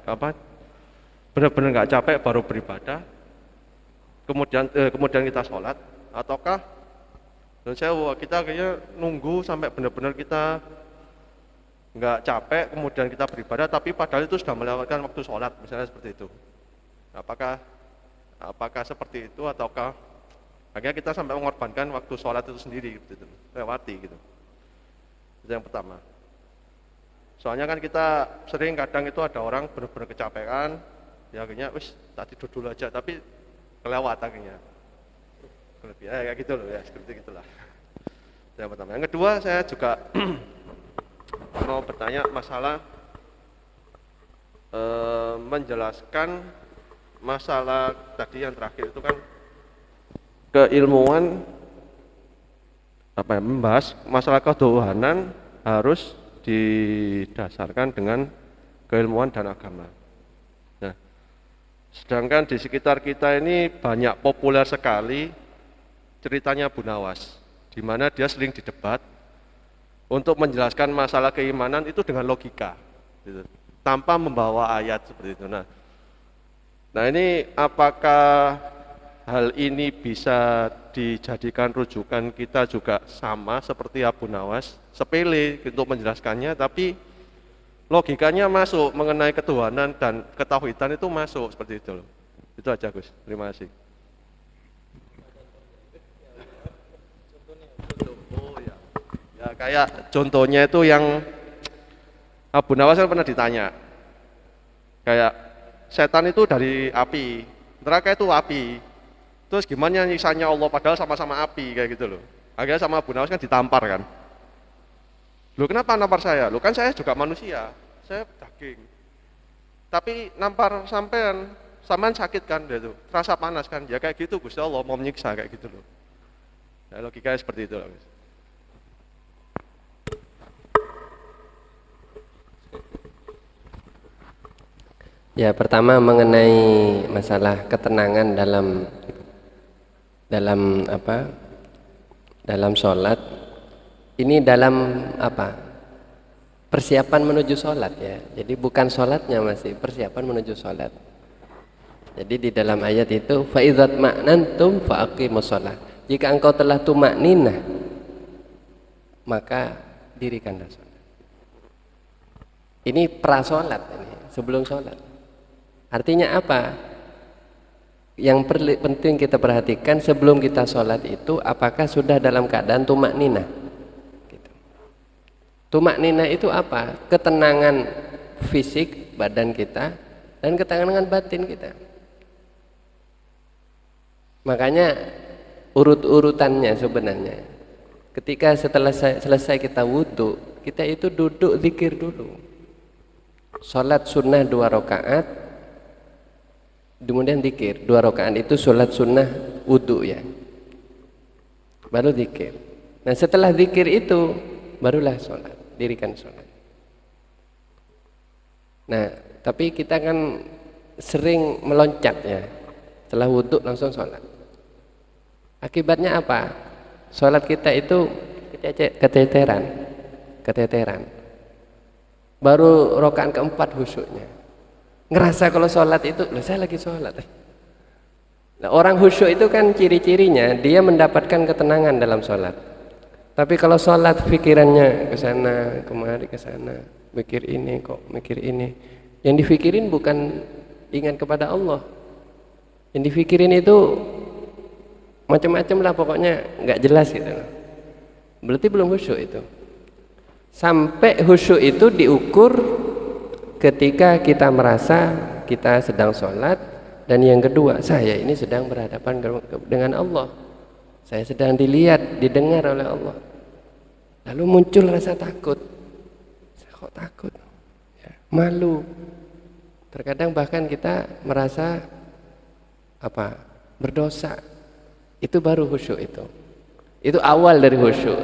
benar-benar nggak capek baru beribadah, kemudian kita sholat, ataukah kita kayaknya nunggu sampai benar-benar kita nggak capek kemudian kita beribadah, tapi padahal itu sudah melewatkan waktu sholat, misalnya seperti itu. Apakah seperti itu, ataukah akhirnya kita sampai mengorbankan waktu sholat itu sendiri gitu, lewati gitu. Itu yang pertama. Soalnya kan kita sering kadang itu ada orang benar-benar kecapean, ya akhirnya tak tidur dulu aja, tapi kelewat akhirnya. Kayak gitu loh ya, seperti gitulah. Itu yang pertama. Yang kedua, saya juga mau bertanya masalah menjelaskan masalah tadi yang terakhir itu kan keilmuan membahas masalah ketuhanan harus didasarkan dengan keilmuan dan agama. Nah, sedangkan di sekitar kita ini banyak populer sekali ceritanya Abu Nawas, di mana dia sering didebat untuk menjelaskan masalah keimanan itu dengan logika, gitu, tanpa membawa ayat seperti itu. Nah ini apakah hal ini bisa dijadikan rujukan kita juga sama seperti Abu Nawas, sepele untuk menjelaskannya, tapi logikanya masuk mengenai ketuhanan dan ketauhidan itu masuk seperti itu loh. Itu aja, Gus. Terima kasih. Ya kayak contohnya itu yang Abu Nawas kan pernah ditanya, kayak setan itu dari api, neraka itu api, terus gimana nyisanya Allah padahal sama-sama api, kayak gitu loh. Akhirnya sama Abu Nawas kan ditampar kan. Loh kenapa nampar saya? Loh kan saya juga manusia, saya daging. Tapi nampar sampean sakit kan, gitu. Terasa panas kan, ya kayak gitu Gusti Allah mau menyiksa kayak gitu loh. Nah, logikanya seperti itu loh. Ya, pertama mengenai masalah ketenangan dalam sholat. Ini dalam apa? Persiapan menuju sholat ya. Jadi bukan sholatnya, masih persiapan menuju sholat. Jadi di dalam ayat itu fa idzat ma'nantum fa aqimus shalah. Jika engkau telah tumakninah, maka dirikanlah sholat. Ini prasolat, ini sebelum sholat. Artinya apa? Yang penting kita perhatikan sebelum kita sholat itu apakah sudah dalam keadaan tumakninah. Gitu. Tumakninah itu apa? Ketenangan fisik badan kita dan ketenangan batin kita. Makanya urut-urutannya sebenarnya ketika setelah selesai kita wudhu, kita itu duduk zikir dulu. Sholat sunnah 2 rakaat, kemudian zikir 2 rakaat itu sholat sunnah wudhu ya, baru zikir. Nah setelah zikir itu barulah sholat, dirikan sholat. Nah tapi kita kan sering meloncat ya, setelah wudhu langsung sholat. Akibatnya apa? Sholat kita itu keteteran. Baru rakaat keempat khusyuknya. Ngerasa kalau sholat itu, loh saya lagi sholat. Nah, orang khusyuk itu kan ciri-cirinya dia mendapatkan ketenangan dalam sholat. Tapi kalau sholat pikirannya ke sana, kemari ke sana, mikir ini kok, mikir ini. Yang difikirin bukan ingat kepada Allah. Yang difikirin itu macam-macam lah pokoknya, nggak jelas gitu. Berarti belum khusyuk itu. Sampai khusyuk itu diukur ketika kita merasa kita sedang sholat, dan yang kedua saya ini sedang berhadapan dengan Allah, saya sedang dilihat, didengar oleh Allah. Lalu muncul rasa takut. Saya kok takut? Ya, malu. Terkadang bahkan kita merasa apa? Berdosa. Itu baru khusyuk itu. Itu awal dari khusyuk.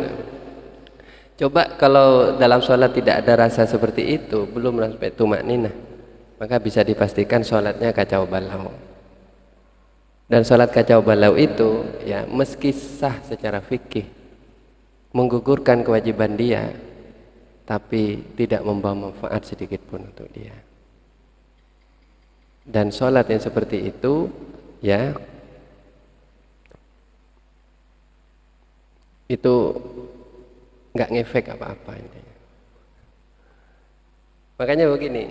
Coba kalau dalam sholat tidak ada rasa seperti itu, belum sampai tumakninah, maka bisa dipastikan sholatnya kacau balau. Dan sholat kacau balau itu ya meski sah secara fikih, menggugurkan kewajiban dia, tapi tidak membawa manfaat sedikit pun untuk dia. Dan sholat yang seperti itu ya itu nggak ngefek apa-apa intinya. Makanya begini,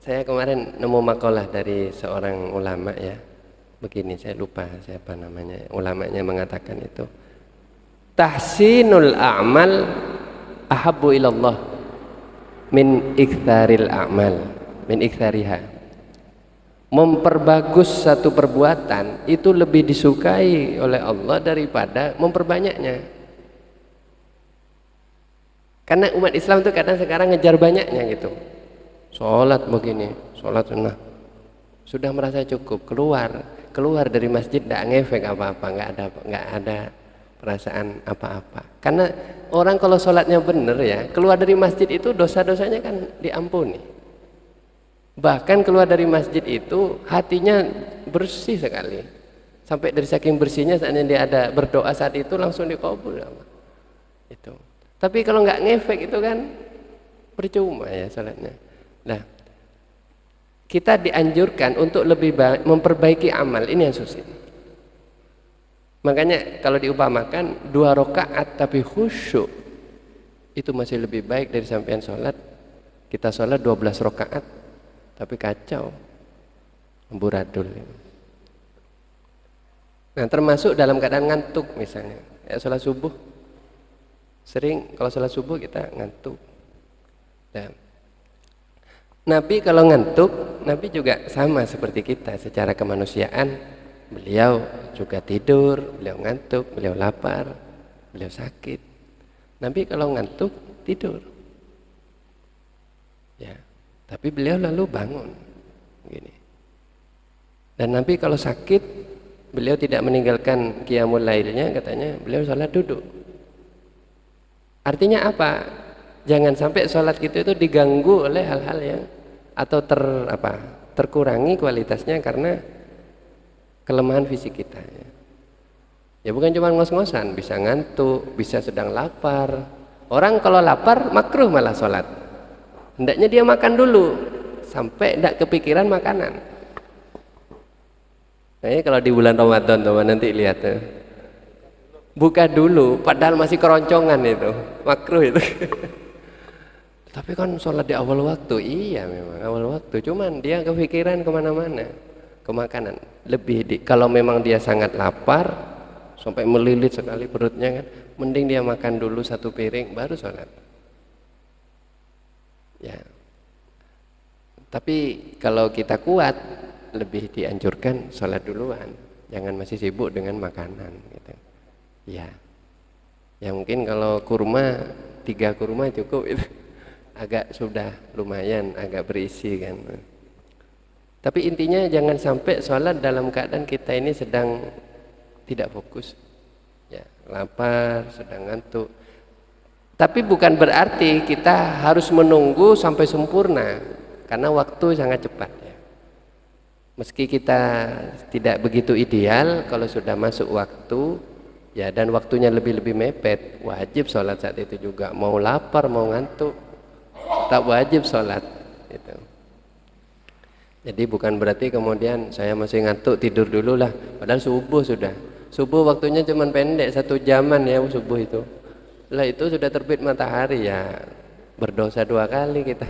saya kemarin nemu makalah dari seorang ulama ya, begini, saya lupa siapa namanya, ulamanya mengatakan itu tahsinul a'mal ahabbu ilallah min iktsaril a'mal min iktsariha. Memperbagus satu perbuatan itu lebih disukai oleh Allah daripada memperbanyaknya. Karena umat Islam itu kadang sekarang ngejar banyaknya gitu. Sholat begini, sholat sunnah, sudah merasa cukup, keluar dari masjid tidak ngefek apa-apa, nggak ada perasaan apa-apa. Karena orang kalau sholatnya benar ya, keluar dari masjid itu dosa-dosanya kan diampuni. Bahkan keluar dari masjid itu hatinya bersih sekali, sampai dari saking bersihnya saatnya dia ada berdoa saat itu langsung dikabul itu. Tapi kalau nggak ngefek itu kan percuma ya salatnya. Nah, kita dianjurkan untuk lebih memperbaiki amal, ini yang susah. Makanya kalau diumpamakan 2 rakaat tapi khusyuk itu masih lebih baik dari sampean sholat. Kita sholat 12 rakaat tapi kacau, amburadul. Nah termasuk dalam keadaan ngantuk misalnya, ya sholat subuh, sering kalau sholat subuh kita ngantuk. Nah, Nabi kalau ngantuk, Nabi juga sama seperti kita secara kemanusiaan. Beliau juga tidur, beliau ngantuk, beliau lapar, beliau sakit. Nabi kalau ngantuk tidur, ya. Tapi beliau lalu bangun, gini. Dan Nabi kalau sakit, beliau tidak meninggalkan qiyamul lailnya, katanya beliau sholat duduk. Artinya apa? Jangan sampai sholat kita itu diganggu oleh hal-hal yang atau terkurangi kualitasnya karena kelemahan fisik kita. Ya bukan cuma ngos-ngosan, bisa ngantuk, bisa sedang lapar. Orang kalau lapar makruh malah sholat. Hendaknya dia makan dulu sampai tidak kepikiran makanan. Nah, ini kalau di bulan Ramadan teman nanti lihat ya. Buka dulu, padahal masih keroncongan itu, makruh itu. Tapi kan sholat di awal waktu, iya memang awal waktu. Cuman dia kepikiran kemana-mana, ke makanan. Kalau memang dia sangat lapar, sampai melilit sekali perutnya kan, mending dia makan dulu 1 piring baru sholat. Ya. Tapi kalau kita kuat, lebih dianjurkan sholat duluan. Jangan masih sibuk dengan makanan. Gitu. Ya. Ya mungkin kalau kurma 3 kurma cukup itu. Agak sudah lumayan, agak berisi kan. Tapi intinya jangan sampai sholat dalam keadaan kita ini sedang tidak fokus, ya, lapar, sedang ngantuk. Tapi bukan berarti kita harus menunggu sampai sempurna, karena waktu sangat cepat. Ya. Meski kita tidak begitu ideal, kalau sudah masuk waktu, ya dan waktunya lebih-lebih mepet, wajib sholat saat itu juga. Mau lapar, mau ngantuk, tak wajib sholat. Gitu. Jadi bukan berarti kemudian saya masih ngantuk tidur dulu lah, padahal subuh sudah. Subuh waktunya cuma pendek 1 jaman ya subuh itu. Setelah itu sudah terbit matahari ya berdosa 2 kali kita.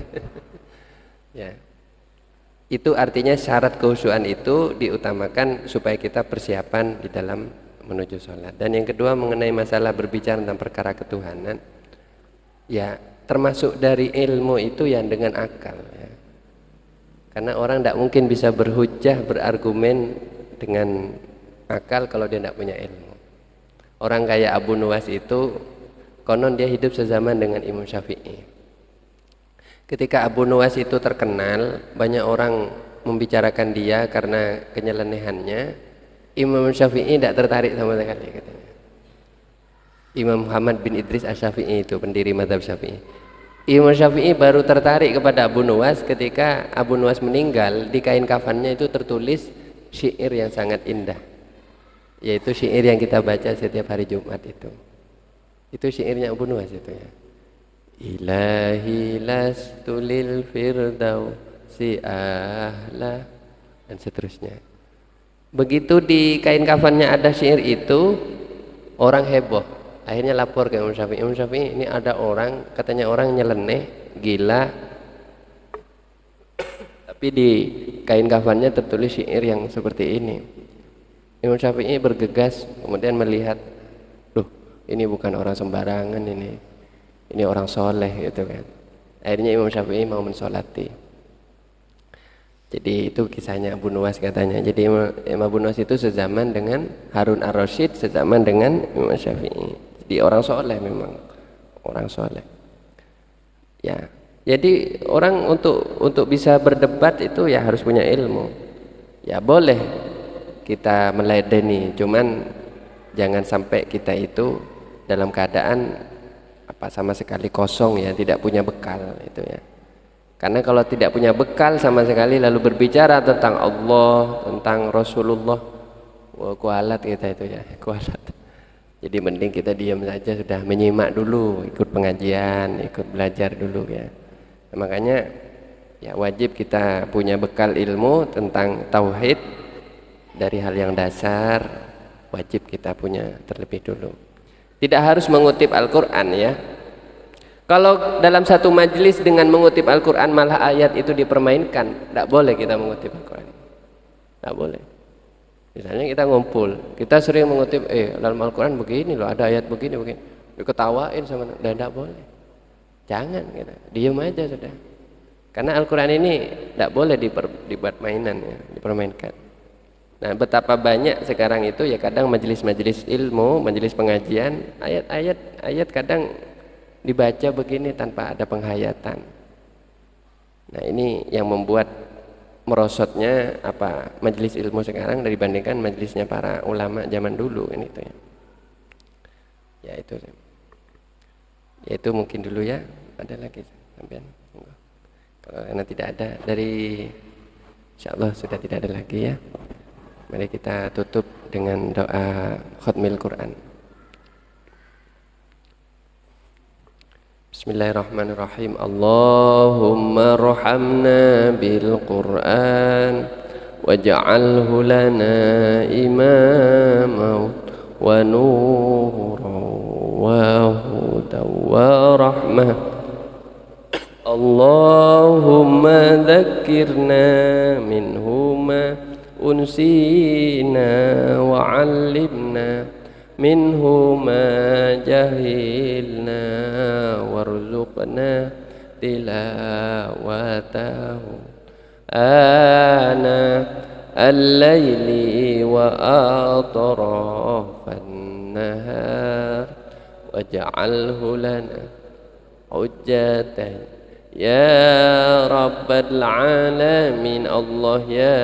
Ya. Itu artinya syarat kekhusyuan itu diutamakan supaya kita persiapan di dalam menuju sholat. Dan yang kedua mengenai masalah berbicara tentang perkara ketuhanan, ya termasuk dari ilmu itu yang dengan akal. Ya. Karena orang tidak mungkin bisa berhujjah berargumen dengan akal kalau dia tidak punya ilmu. Orang kayak Abu Nuwas itu konon dia hidup sezaman dengan Imam Syafi'i. Ketika Abu Nuwas itu terkenal, banyak orang membicarakan dia karena kenyelenehannya. Imam Syafi'i tidak tertarik sama sekali katanya. Imam Muhammad bin Idris Asy-Syafi'i itu pendiri mazhab Syafi'i. Imam Syafi'i baru tertarik kepada Abu Nuwas ketika Abu Nuwas meninggal, di kain kafannya itu tertulis syair yang sangat indah. Yaitu syair yang kita baca setiap hari Jumat itu syairnya Abu Nuwas itu ya. Ilahi lastu lil firdausi ahla, dan seterusnya. Begitu di kain kafannya ada syair itu, orang heboh, akhirnya lapor ke Imam Syafi'i. Imam Syafi'i, ini ada orang, katanya orang nyeleneh, gila, tapi di kain kafannya tertulis syair yang seperti ini. Imam Syafi'i bergegas, kemudian melihat, loh ini bukan orang sembarangan ini orang soleh gitu kan. Akhirnya Imam Syafi'i mau mensolati. Jadi itu kisahnya Abu Nuwas katanya. Jadi Imam Abu Nuwas itu sezaman dengan Harun ar-Rasyid, sezaman dengan Imam Syafi'i. Jadi orang soleh memang, orang soleh. Ya, jadi orang untuk bisa berdebat itu ya harus punya ilmu. Ya boleh kita meladeni, cuman jangan sampai kita itu dalam keadaan sama sekali kosong ya, tidak punya bekal itu ya. Karena kalau tidak punya bekal sama sekali lalu berbicara tentang Allah, tentang Rasulullah, wah kualat kita itu ya, kualat. Jadi mending kita diam saja, sudah menyimak dulu, ikut pengajian, ikut belajar dulu ya. Nah, makanya ya wajib kita punya bekal ilmu tentang tauhid. Dari hal yang dasar wajib kita punya terlebih dulu. Tidak harus mengutip Al-Quran ya. Kalau dalam satu majelis dengan mengutip Al-Quran malah ayat itu dipermainkan, tidak boleh kita mengutip Al-Quran. Tidak boleh. Misalnya kita ngumpul, kita sering mengutip dalam Al-Quran begini loh, ada ayat begini diketawain sama, tidak boleh. Jangan kita diam aja sudah. Karena Al-Quran ini tidak boleh dibuat mainan ya, dipermainkan. Nah, betapa banyak sekarang itu ya kadang majelis-majelis ilmu, majelis pengajian, ayat kadang dibaca begini tanpa ada penghayatan. Nah, ini yang membuat merosotnya majelis ilmu sekarang dibandingkan majelisnya para ulama zaman dulu kan itu ya. Ya itu. Ya itu mungkin dulu ya. Ada lagi sampean? Kalau karena tidak ada dari insyaallah sudah tidak ada lagi ya. Mari kita tutup dengan doa khatmil Quran. Bismillahirrahmanirrahim. Allahumma arhamna bil Quran waj'alhu lana imaman wa nuran wa hudan wa rahmah. Allahumma dhakkirna minhu ma unsina wa 'allimna minhu ma jahilna warzuqna tilawatahu ana al-laili wa atrafan nahar waj'alhu lana hujjatan ya rabbal alamin. Allah ya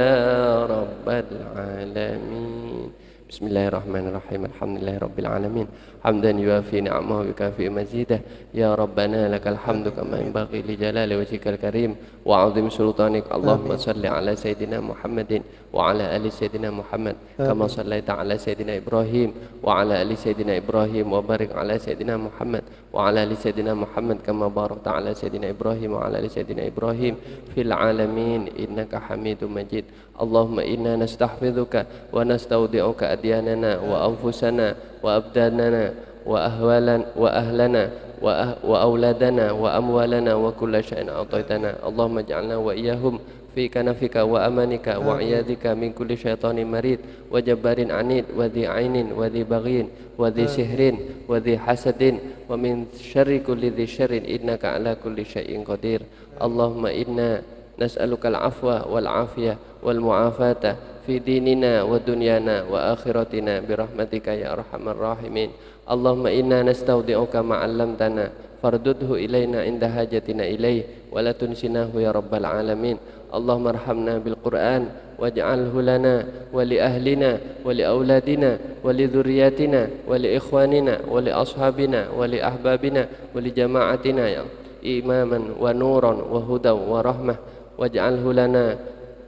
rabbal alamin. Bismillahirrahmanirrahim. Alhamdulillahirabbil alamin. Hamdan yuafi ni'amahu wa yukafi mazidah. Ya rabbana lakal hamdu kama yanbaghi li jalali wajhikal karim wa 'azimi sultanik. Allahumma shalli ala sayidina Muhammadin wa ala ali sayidina Muhammad kama shallaita ala sayidina Ibrahim wa ala ali sayidina Ibrahim wa barik ala sayidina Muhammad wa ala ali sayidina Muhammad kama barakta ala sayidina Ibrahim wa ala ali sayidina Ibrahim fil alamin innaka Hamidum Majid. Allahumma inna nastahfizuka wa nastaudi'uka adyanana wa anfusana wa abdanana wa ahwalan wa ahlana wa auladana wa amwalana wa kulla syai'in a'taitana. Allahumma ij'alna wa iyyahum fi kanafika wa amanika wa iyadika min kulli syaitanin marid wa jabbarin anid wa dhi ainin wa dhi baghin wa dhi sihrin wa dhi hasadin wa min syarri kulli dhi syarrin innaka ala kulli syai'in qadir. Allahumma inna nas'aluka al-afwa wal afiyah wal mu'afata fi dinina wa dunyana wa akhiratina birahmatika ya arhamar rahimin. Allahumma inna nastaudi'uka ma 'allamtana fardudhu ilaina inda hajatina ilaih wa la tunsinahu ya rabbal alamin. Allahumma arhamna bil Qur'an waj'alhu lana wa li ahlina wa li auladina wa li dhurriyyatina wa li ikhwanina wa li ashabina wa li ahbabina wa li jama'atina ya imaman wa nuran wa hudan wa rahmah waj'alhu lana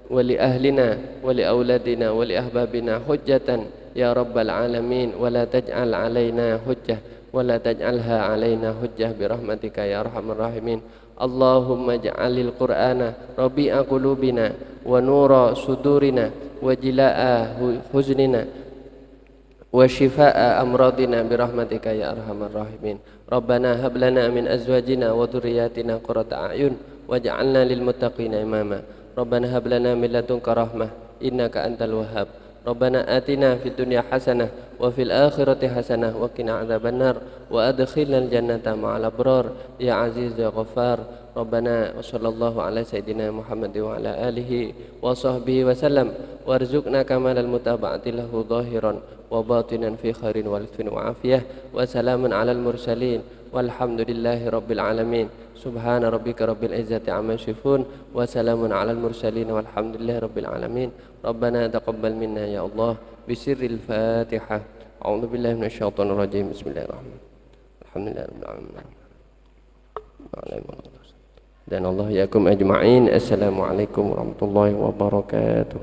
wa li ahlina wa li auladina wa li ahbabina hujjatan ya rabbal alamin wa la taj'al alaina hujjah wa la taj'alha alaina hujjah birahmatika ya arhamar rahimin. Allahumma ja'alil qur'ana rabi'a qulubina wa nura sudurina wa jilaa huznina wa shifaa amradina birahmatika ya arhamar rahimin. Rabbana hab lana min azwajina wa dhurriyyatina qurrata a'yun waj'alna lil muttaqina imama. Rabbana hab lana min ladunka rahmah innaka antal wahhab. Rabbana atina fid dunya hasanah wa fil akhirati hasanah wa qina adzabannar wa adkhilnal jannata ma'al abrar ya aziz ya ghaffar. Rabbana wa sallallahu ala sayidina Muhammad wa ala alihi wa sahbihi wa sallam warzuqna kamalal mutaba'ati lahu zahiran wa batinan fi khairin wa lutfin wa afiyah wa salamun alal mursalin walhamdulillahi rabbil alamin. Subhana rabbika rabbil izzati amma yasifun wa salamun alal mursalin walhamdulillahi rabbil alamin. Rabbana taqabbal minna ya Allah bisirril Fatihah. A'udzu billahi minasyaitonir rajim. Bismillahirrahmanirrahim. Alhamdulillahi rabbil alamin. Dan Allah yakum ajma'in. Assalamualaikum warahmatullahi wabarakatuh.